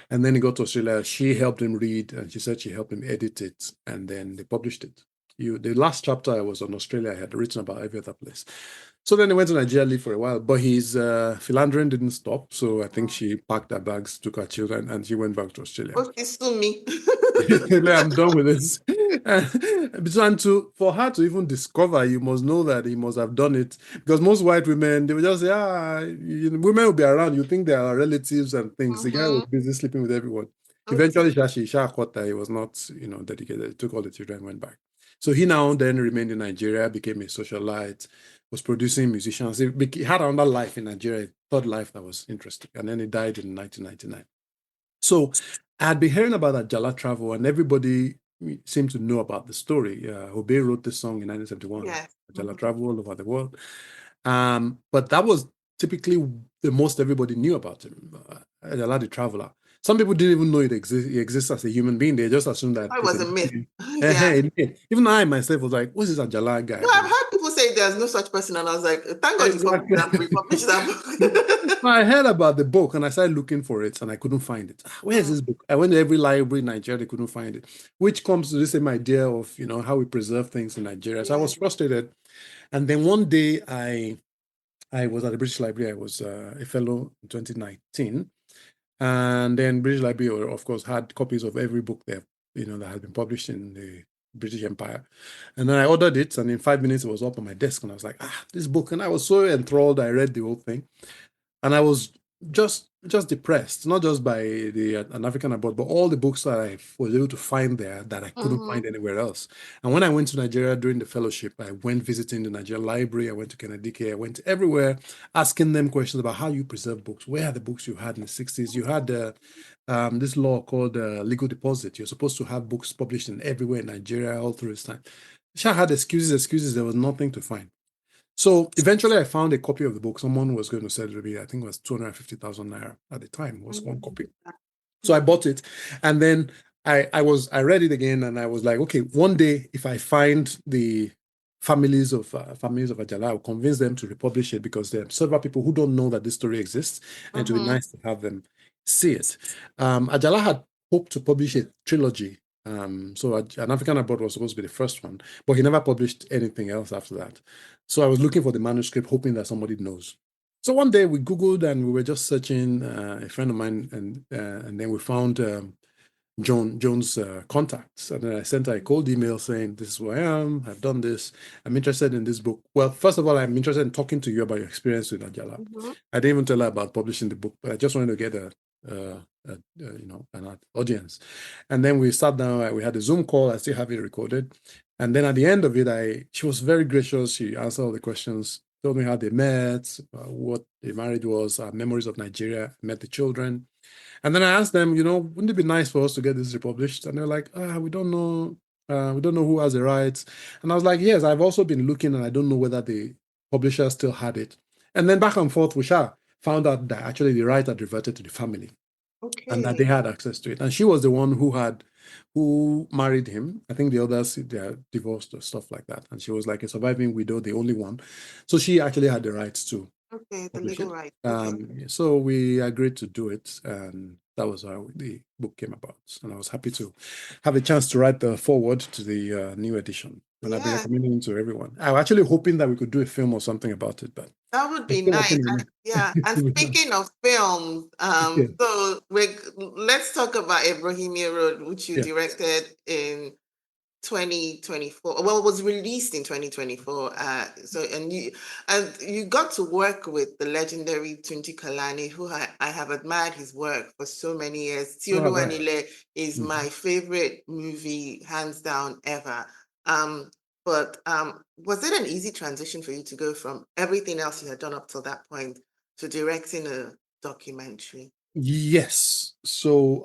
And then he got to Australia. She helped him read, and she said she helped him edit it. And then they published it. The last chapter I was on Australia, I had written about every other place. So then he went to Nigeria, lived for a while, but his philandering didn't stop. So I think she packed her bags, took her children, and she went back to Australia. Okay, sue me. I'm done with this. And for her to even discover, you must know that he must have done it, because most white women, they would just say, women will be around. You think they are relatives and things. The guy was busy sleeping with everyone. Eventually, she caught that he was not, dedicated. He took all the children and went back. So he now then remained in Nigeria, became a socialite, was producing musicians. He had another life in Nigeria, a third life that was interesting. And then he died in 1999. So I had been hearing about Ajala travel, and everybody seemed to know about the story. Obey wrote this song in 1971, Ajala travel all over the world. But that was typically the most everybody knew about him, Ajala the traveler. Some people didn't even know he exists as a human being. They just assumed that it was a myth. Even I myself was like, what's this Ajala guy? No, I've heard people say there's no such person, and I was like, thank God you published that book. I heard about the book and I started looking for it and I couldn't find it. Where is this book? I went to every library in Nigeria, they couldn't find it, which comes to the same idea of, how we preserve things in Nigeria. So I was frustrated. And then one day I was at the British Library. I was a fellow in 2019. And then British Library, of course, had copies of every book there, that had been published in the British Empire. And then I ordered it, and in 5 minutes it was up on my desk, and I was like, this book. And I was so enthralled, I read the whole thing. And I was just depressed, not just by an African abroad, but all the books that I was able to find there that I couldn't find anywhere else. And when I went to Nigeria during the fellowship, I went visiting the Nigerian library, I went to Kennedy, I went everywhere, asking them questions about how you preserve books. Where are the books you had in the 60s? You had this law called legal deposit. You're supposed to have books published in everywhere in Nigeria all through this time. I had excuses. There was nothing to find. So eventually I found a copy of the book. Someone was going to sell it to me. I think it was 250,000 naira at the time, was one copy. So I bought it, and then I read it again, and I was like, okay, one day if I find the families of Ajala, I'll convince them to republish it, because there are several people who don't know that this story exists, and it would be nice to have them see it. Ajala had hoped to publish a trilogy. So An African Abroad was supposed to be the first one, but he never published anything else after that. So I was looking for the manuscript, hoping that somebody knows. So one day we Googled and we were just searching, a friend of mine, and then we found Joan's contacts. And then I sent her a cold email saying, this is who I am, I've done this, I'm interested in this book. Well, first of all, I'm interested in talking to you about your experience with Ajala. I didn't even tell her about publishing the book, but I just wanted to get an audience. And then we sat down, we had a Zoom call, I still have it recorded. And then at the end of it, she was very gracious. She answered all the questions, told me how they met, what the marriage was, memories of Nigeria, met the children. And then I asked them, wouldn't it be nice for us to get this republished? And they're like, we don't know. We don't know who has the rights. And I was like, yes, I've also been looking, and I don't know whether the publisher still had it. And then back and forth, we found out that actually the right had reverted to the family. Okay. And that they had access to it. And she was the one who married him. I think the others, they are divorced or stuff like that. And she was like a surviving widow, the only one. So she actually had the rights to. Okay, the legal right. So we agreed to do it, and that was how the book came about. And I was happy to have a chance to write the foreword to the new edition. And I've been recommending it to everyone. I was actually hoping that we could do a film or something about it, but that would be nice. And speaking of films, so let's talk about Ebrohimie Road, which you directed in 2024. Well, it was released in 2024. And you got to work with the legendary Tunji Kalani, who I have admired his work for so many years. Tiolu Anile is my favorite movie, hands down, ever. But was it an easy transition for you to go from everything else you had done up till that point to directing a documentary? Yes. So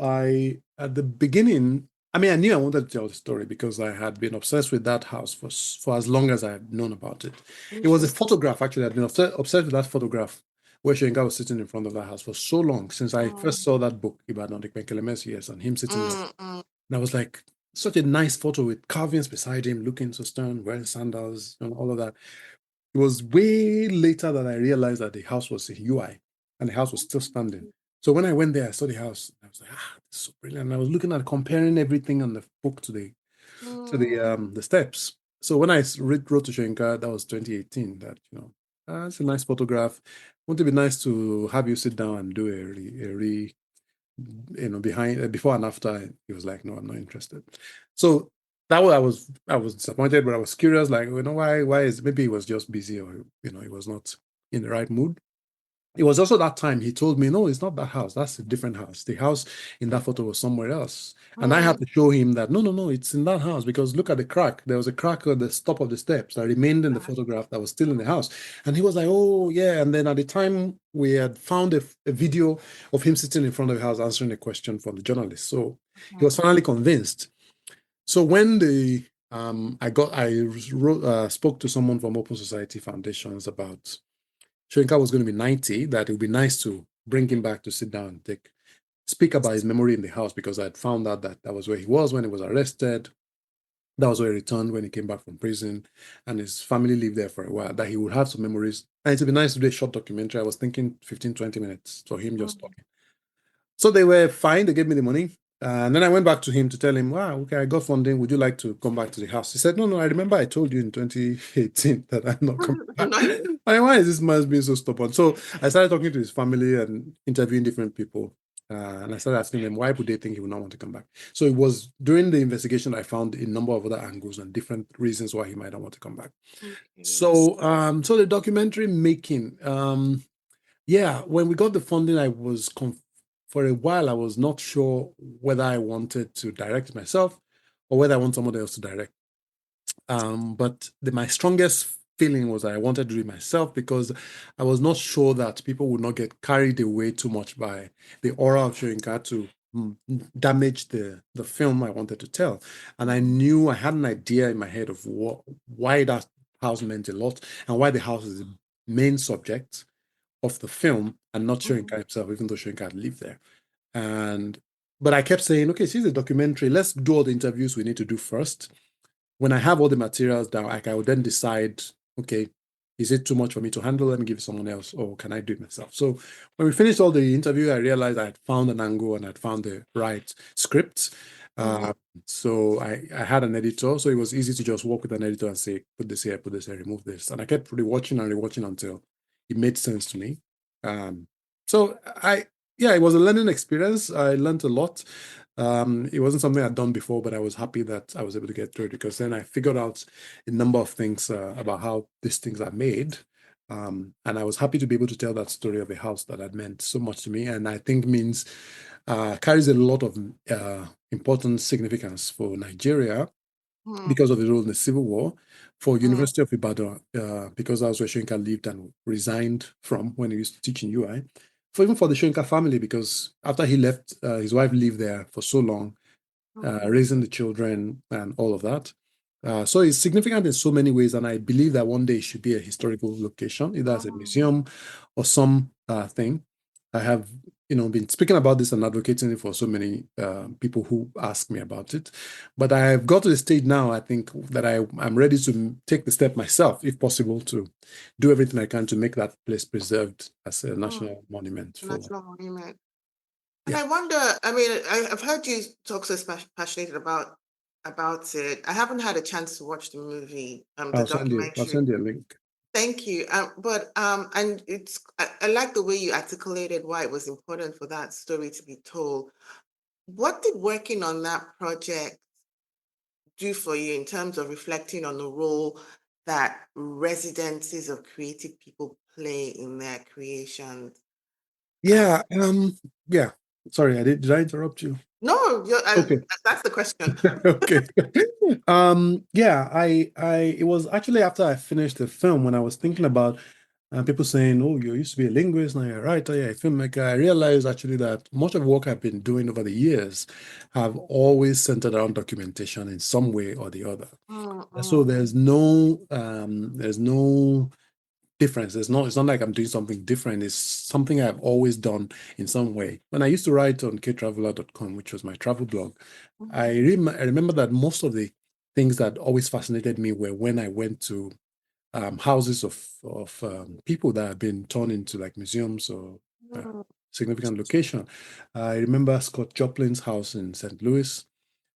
at the beginning, I knew I wanted to tell the story because I had been obsessed with that house for as long as I had known about it. It was a photograph, actually. I'd been obsessed with that photograph where Soyinka was sitting in front of that house for so long, since I first saw that book, Ibadan, the Penkelemesi years, and him sitting there. And I was like, such a nice photo with carvings beside him, looking so stern, wearing sandals, and all of that. It was way later that I realized that the house was a UI and the house was still standing. So when I went there, I saw the house. I was like, this is so brilliant. And I was looking at comparing everything on the book to the steps. So when I wrote to Soyinka, that was 2018. That it's a nice photograph. Wouldn't it be nice to have you sit down and do behind, before and after? He was like, no, I'm not interested. So that was I was disappointed, but I was curious, like, why is, maybe he was just busy, or he was not in the right mood. It was also that time he told me, no, it's not that house. That's a different house. The house in that photo was somewhere else. And I had to show him that, no, it's in that house, because look at the crack. There was a crack at the top of the steps that remained in the photograph that was still in the house. And he was like, oh, yeah. And then at the time, we had found a video of him sitting in front of the house answering a question from the journalist. So he was finally convinced. So when I spoke to someone from Open Society Foundations about Soyinka was going to be 90, that it would be nice to bring him back to sit down and speak about his memory in the house, because I had found out that was where he was when he was arrested. That was where he returned when he came back from prison, and his family lived there for a while, that he would have some memories. And it would be nice to do a short documentary. I was thinking 15, 20 minutes for him just talking. So they were fine. They gave me the money. And then I went back to him to tell him, wow, okay, I got funding. Would you like to come back to the house? He said, no, I remember I told you in 2018 that I'm not coming back. Why is this man being so stubborn? So I started talking to his family and interviewing different people. And I started asking them, why would they think he would not want to come back? So it was during the investigation I found a number of other angles and different reasons why he might not want to come back. Okay. So the documentary making, when we got the funding, for a while, I was not sure whether I wanted to direct it myself or whether I want somebody else to direct. But my strongest feeling was that I wanted to do it myself, because I was not sure that people would not get carried away too much by the aura of Soyinka to damage the film I wanted to tell. And I knew I had an idea in my head of why that house meant a lot and why the house is the main subject of the film and not Soyinka himself, even though Soyinka had lived there. But I kept saying, okay, she's a documentary. Let's do all the interviews we need to do first. When I have all the materials down, I will then decide, okay, is it too much for me to handle? Let me give it someone else, or can I do it myself? So when we finished all the interview, I realized I had found an angle and I'd found the right script. So I had an editor, so it was easy to just work with an editor and say, put this here, remove this. And I kept rewatching and rewatching until it made sense to me. It was a learning experience. I learned a lot. It wasn't something I'd done before, but I was happy that I was able to get through it because then I figured out a number of things about how these things are made. And I was happy to be able to tell that story of a house that had meant so much to me, and I think carries a lot of important significance for Nigeria because of the role in the Civil War, for University of Ibadan, because that's where Soyinka lived and resigned from when he used to teach in UI. Even for the Soyinka family, because after he left, his wife lived there for so long, raising the children and all of that. So it's significant in so many ways, and I believe that one day it should be a historical location, either as a museum or some thing. I have, been speaking about this and advocating it for so many people who ask me about it. But I've got to the stage now, I think, that I'm ready to take the step myself, if possible, to do everything I can to make that place preserved as a national monument. National monument. And I wonder, I mean, I've heard you talk so passionate about it. I haven't had a chance to watch the movie, the documentary. I'll send you a link. Thank you. And I like the way you articulated why it was important for that story to be told. What did working on that project do for you in terms of reflecting on the role that residencies of creative people play in their creations? Yeah. Sorry, did I interrupt you? No, okay. That's the question. Okay. It was actually after I finished the film when I was thinking about people saying, oh, you used to be a linguist, now you're a writer, you're a filmmaker. I realized actually that much of the work I've been doing over the years have always centered around documentation in some way or the other. So there's no difference. It's not like I'm doing something different. It's something I've always done in some way. When I used to write on ktraveler.com, which was my travel blog, I remember that most of the things that always fascinated me were when I went to houses of people that have been turned into like museums or significant location. I remember Scott Joplin's house in St. Louis.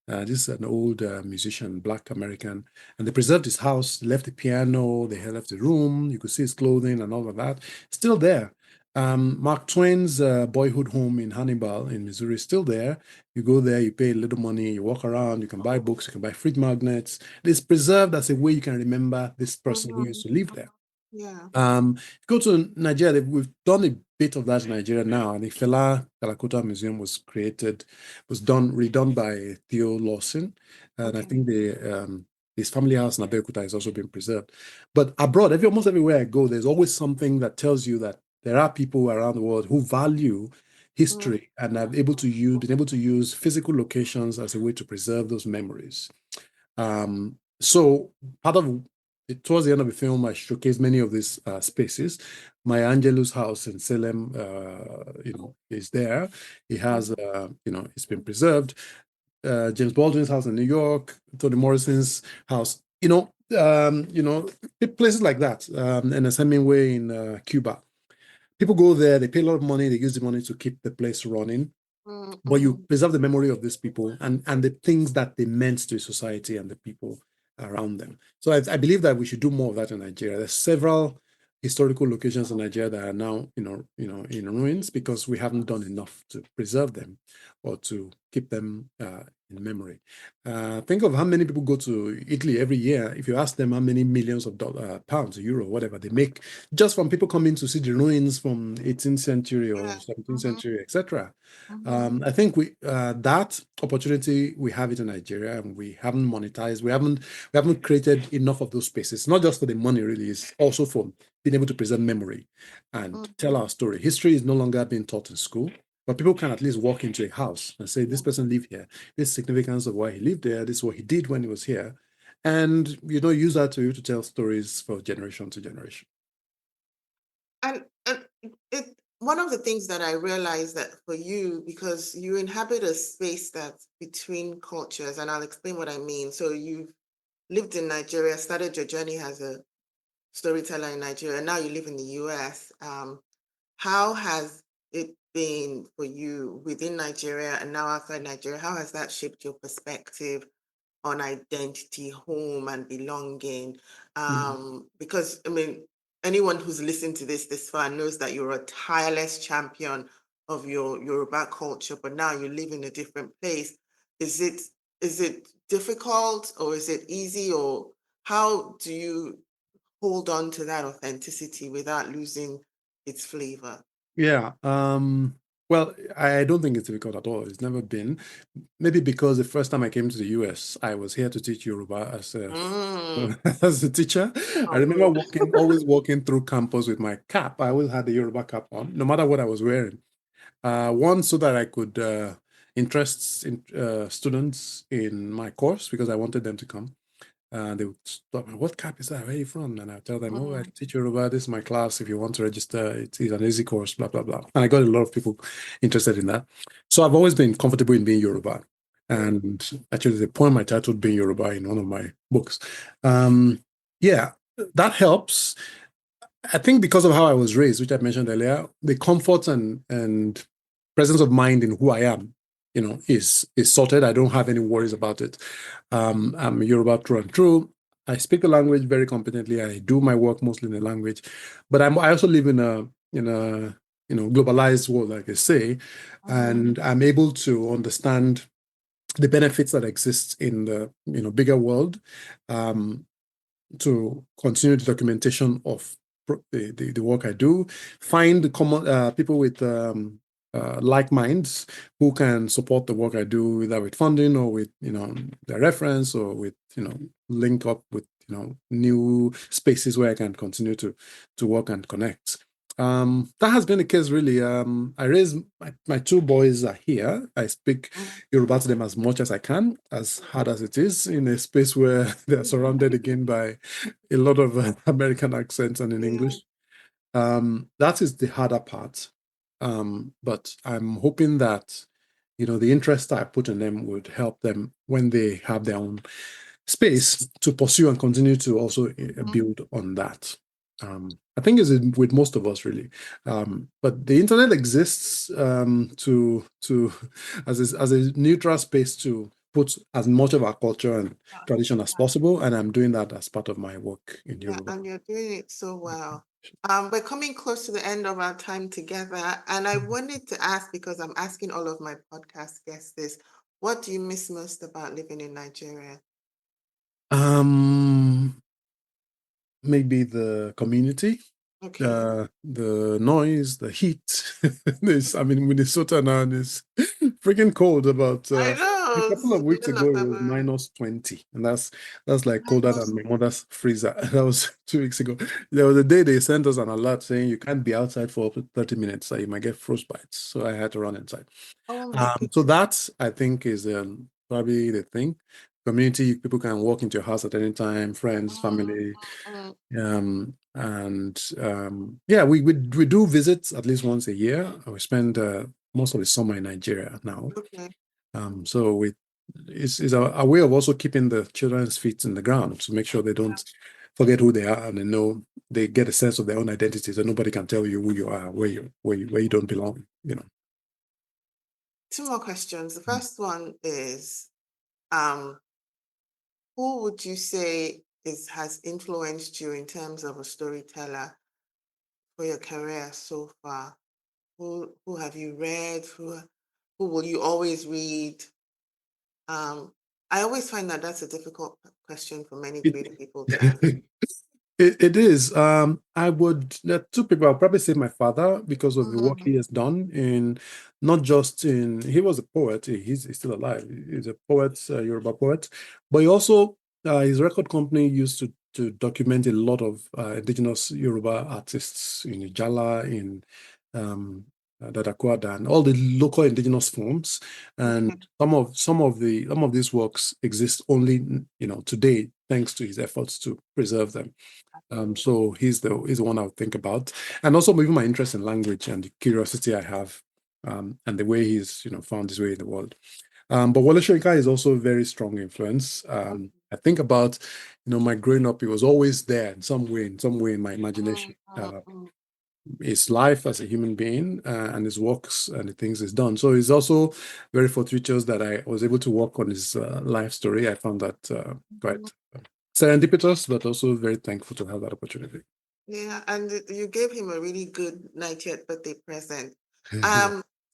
This is an old musician, Black American, and they preserved his house, left the piano, they left the room, you could see his clothing and all of that. Still there. Mark Twain's boyhood home in Hannibal in Missouri is still there. You go there, you pay a little money, you walk around, you can buy books, you can buy fridge magnets. It's preserved as a way you can remember this person who used to live there. Go to Nigeria, we've done a bit of that in Nigeria now. And the Fela Kalakota Museum was redone by Theo Lawson. And I think his family house in Abeokuta is also being preserved. But abroad, almost everywhere I go, there's always something that tells you that there are people around the world who value history and have been able to use physical locations as a way to preserve those memories. So part of towards the end of the film, I showcased many of these spaces. Maya Angelou's house in Salem, is there. He has, it's been preserved. James Baldwin's house in New York, Toni Morrison's house, places like that. And as Hemingway in Cuba. People go there, they pay a lot of money, they use the money to keep the place running. But you preserve the memory of these people and the things that they meant to society and the people around them. So I believe that we should do more of that in Nigeria. There's several historical locations in Nigeria that are now, in ruins because we haven't done enough to preserve them or to keep them in memory. Think of how many people go to Italy every year. If you ask them how many millions of pounds, euro, whatever they make, just from people coming to see the ruins from 18th century or 17th century, etc. I think that opportunity we have it in Nigeria, and we haven't monetized. We haven't created enough of those spaces. Not just for the money, really. It's also for being able to preserve memory and tell our story. History is no longer being taught in school. But people can at least walk into a house and say, this person lived here. This is significance of why he lived there. This is what he did when he was here. and use that to tell stories for generation to generation. And one of the things that I realized that for you, because you inhabit a space that's between cultures, and I'll explain what I mean. So you've lived in Nigeria, started your journey as a storyteller in Nigeria, and now you live in the US. How has it been for you within Nigeria and now outside Nigeria? How has that shaped your perspective on identity, home, and belonging? Because I mean, anyone who's listened to this far knows that you're a tireless champion of your Yoruba culture, but now you live in a different place. Is it difficult, or is it easy, or how do you hold on to that authenticity without losing its flavor? Yeah. Well, I don't think it's difficult at all. It's never been. Maybe because the first time I came to the US, I was here to teach Yoruba as a as a teacher. I remember always walking through campus with my cap. I always had the Yoruba cap on, no matter what I was wearing. One, so that I could interest students in my course, because I wanted them to come. They would stop me, "What cap is that? Where are you from?" And I tell them, "Oh, I teach Yoruba. This is my class. If you want to register, it's an easy course, blah, blah, blah." And I got a lot of people interested in that. So I've always been comfortable in being Yoruba. And actually, they poem my title being Yoruba in one of my books. Yeah, that helps. I think because of how I was raised, which I mentioned earlier, the comfort and presence of mind in who I am, is sorted. I don't have any worries about it. I'm Yoruba through and through. I speak the language very competently. I do my work mostly in the language, but I also live in a globalized world, like I say, and I'm able to understand the benefits that exist in the bigger world, to continue the documentation of the work I do, find the common people with like minds who can support the work I do, either with funding or with their reference, or with link up with new spaces where I can continue to work and connect. That has been the case, really. I raised my two boys are here. I speak Yoruba to them as much as I can, as hard as it is, in a space where they're surrounded again by a lot of American accents and in English. That is the harder part. But I'm hoping that the interest I put in them would help them when they have their own space to pursue and continue to also build on that. I think it's with most of us, really. But the internet exists to as a neutral space to put as much of our culture and tradition as possible, and I'm doing that as part of my work in Yoruba. And you're doing it so well. We're coming close to the end of our time together, and I wanted to ask, because I'm asking all of my podcast guests this, what do you miss most about living in Nigeria? Maybe the community, Okay. the noise, the heat. Minnesota now is freaking cold. About I a know, couple it's of weeks middle ago, of it was February. -20, and that's like colder than my mother's freezer. That was 2 weeks ago. There was a day they sent us an alert saying you can't be outside for up to 30 minutes, so you might get frostbite. So I had to run inside. Oh my goodness. So that, I think, is probably the thing. Community, people can walk into your house at any time, friends, family. Yeah, we do visits at least once a year. We spend most of the summer in Nigeria now. Okay. So it's a way of also keeping the children's feet in the ground to make sure they don't forget who they are, and they know they get a sense of their own identity, so nobody can tell you who you are, where you don't belong. Two more questions. The first one is, who would you say has influenced you in terms of a storyteller for your career so far? Who have you read? Who will you always read? I always find that that's a difficult question for many creative people to answer. It is. There are two people. I'll probably say my father, because of the work he has done not just he was a poet. He's still alive. He's a poet, a Yoruba poet, but he also, his record company used to document a lot of indigenous Yoruba artists in Ijala, in that Akwada and all the local indigenous forms, and some of these works exist only today thanks to his efforts to preserve them. So he's the one I would think about, and also maybe my interest in language and the curiosity I have, and the way he's found his way in the world. But Wole Soyinka is also a very strong influence. I think about my growing up; he was always there in some way in my imagination. His life as a human being and his works and the things he's done. So it's also very fortuitous that I was able to work on his life story. I found that quite serendipitous, but also very thankful to have that opportunity. Yeah, and you gave him a really good 90th birthday present.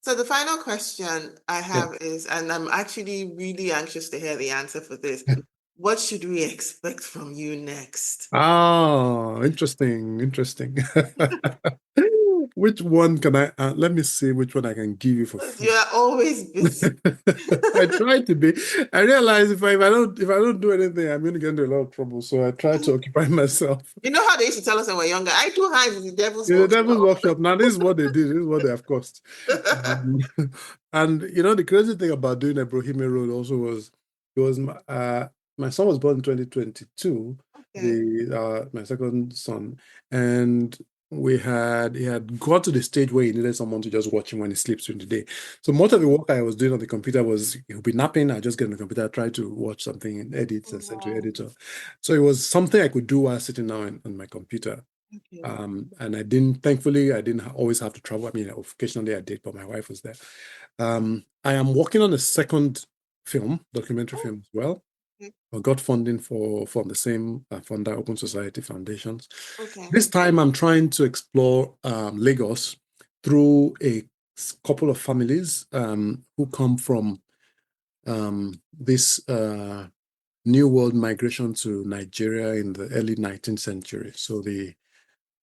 So the final question I have is, and I'm actually really anxious to hear the answer for this. What should we expect from you next? Oh, interesting. Which one can I, let me see which one I can give you for free. You are always busy. I try to be. I realize if I don't do anything, I'm going to get into a lot of trouble. So I try to occupy myself. You know how they used to tell us when we were younger, I do hide in the devil's In workshop. the devil's workshop. Now, this is what they did. This is what they have cost. And the crazy thing about doing Ebrohimie Road also was, it was my son was born in 2022, my second son, and he had got to the stage where he needed someone to just watch him when he sleeps during the day. So much of the work I was doing on the computer was he'll be napping, I just get on the computer, try to watch something and edit and send to editor. So it was something I could do while sitting down on my computer. And thankfully, I didn't always have to travel. I mean, occasionally I did, but my wife was there. I am working on a second documentary film as well. I got funding from the same funder, Open Society Foundations. This time I'm trying to explore Lagos through a couple of families who come from this New World migration to Nigeria in the early 19th century. So the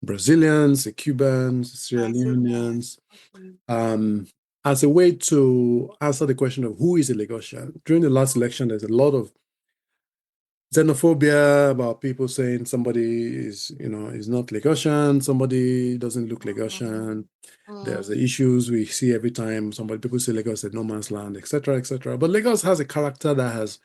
Brazilians, the Cubans, the Sierra Leoneans, as a way to answer the question of who is a Lagosian. During the last election, there's a lot of xenophobia about people saying somebody is not Lagosian, somebody doesn't look Lagosian. There's the issues we see every time people say Lagos is no man's land, etc., etc. But Lagos has a character that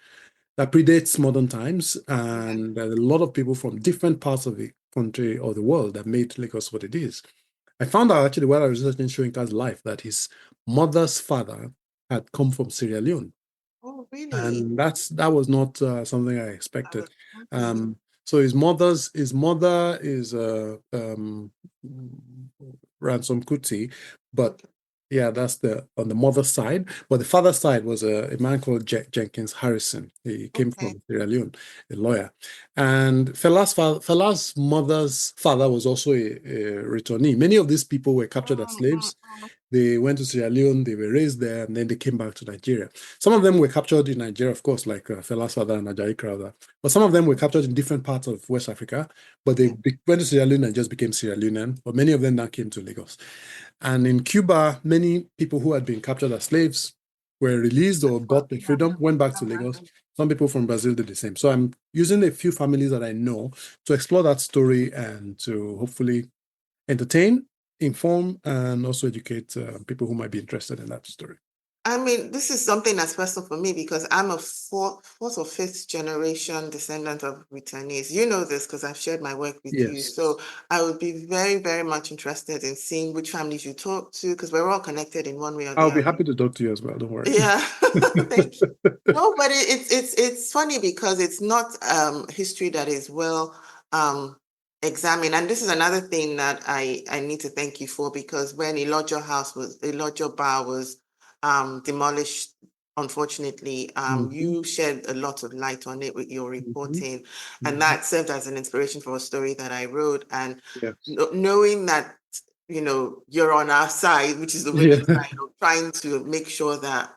predates modern times, and there are a lot of people from different parts of the country or the world that made Lagos what it is. I found out actually while I was researching Soyinka's life that his mother's father had come from Sierra Leone. Oh, really? And that was not something I expected. So his mother is Ransom Kuti, but yeah, that's on the mother's side. But the father's side was a man called Jenkins Harrison. He came from Sierra Leone, a lawyer. And Fela's mother's father was also a returnee. Many of these people were captured as slaves. They went to Sierra Leone, they were raised there, and then they came back to Nigeria. Some of them were captured in Nigeria, of course, like Fela's father and Ajayi Crowther. But some of them were captured in different parts of West Africa, but they went to Sierra Leone and just became Sierra Leonean. But many of them now came to Lagos. And in Cuba, many people who had been captured as slaves were released or got their freedom, went back to Lagos. Some people from Brazil did the same. So I'm using a few families that I know to explore that story and to hopefully entertain, inform, and also educate people who might be interested in that story. I mean, this is something that's personal for me because I'm a fourth or fifth generation descendant of returnees. You know this because I've shared my work with you. So I would be very, very much interested in seeing which families you talk to because we're all connected in one way or the other. I'll be happy to talk to you as well. Don't worry. Yeah, thank you. No, but it's funny because it's not history that is well examined. And this is another thing that I need to thank you for because when Ilojo Bar was demolished, unfortunately, you shed a lot of light on it with your reporting, and that served as an inspiration for a story that I wrote. And knowing that you're on our side, which is the women's side, of trying to make sure that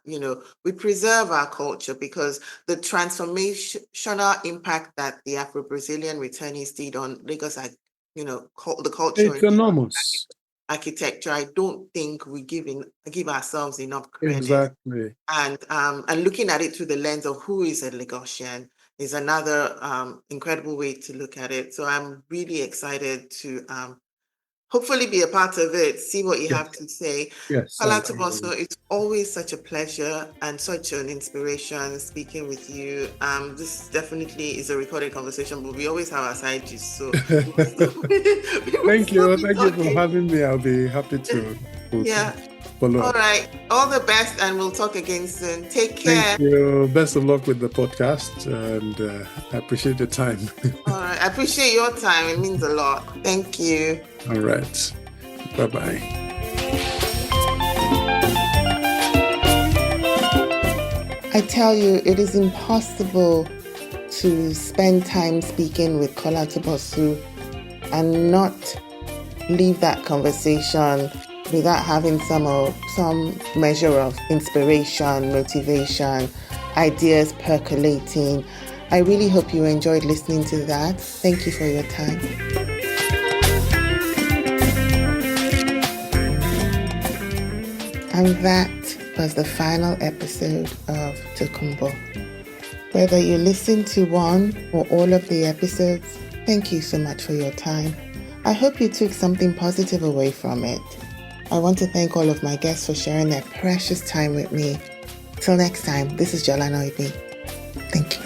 we preserve our culture because the transformational impact that the Afro-Brazilian returnees did on Lagos, the culture, it's enormous. Architecture, I don't think we give ourselves enough credit. Exactly. And looking at it through the lens of who is a Lagosian is another incredible way to look at it. So I'm really excited to hopefully be a part of it, see what you have to say. Yes. Kola Tubosun, it's always such a pleasure and such an inspiration speaking with you. This definitely is a recorded conversation, but we always have our side gist. So Thank you for having me. I'll be happy to follow All up. right. All the best, and we'll talk again soon. Take care. Thank you. Best of luck with the podcast, and I appreciate the time. All right. I appreciate your time. It means a lot. Thank you. All right. Bye-bye. I tell you, it is impossible to spend time speaking with Kola Tubosun and not leave that conversation without having some measure of inspiration, motivation, ideas percolating. I really hope you enjoyed listening to that. Thank you for your time. And that was the final episode of Tokunbo. Whether you listened to one or all of the episodes, thank you so much for your time. I hope you took something positive away from it. I want to thank all of my guests for sharing their precious time with me. Till next time, this is Jola Naibi. Thank you.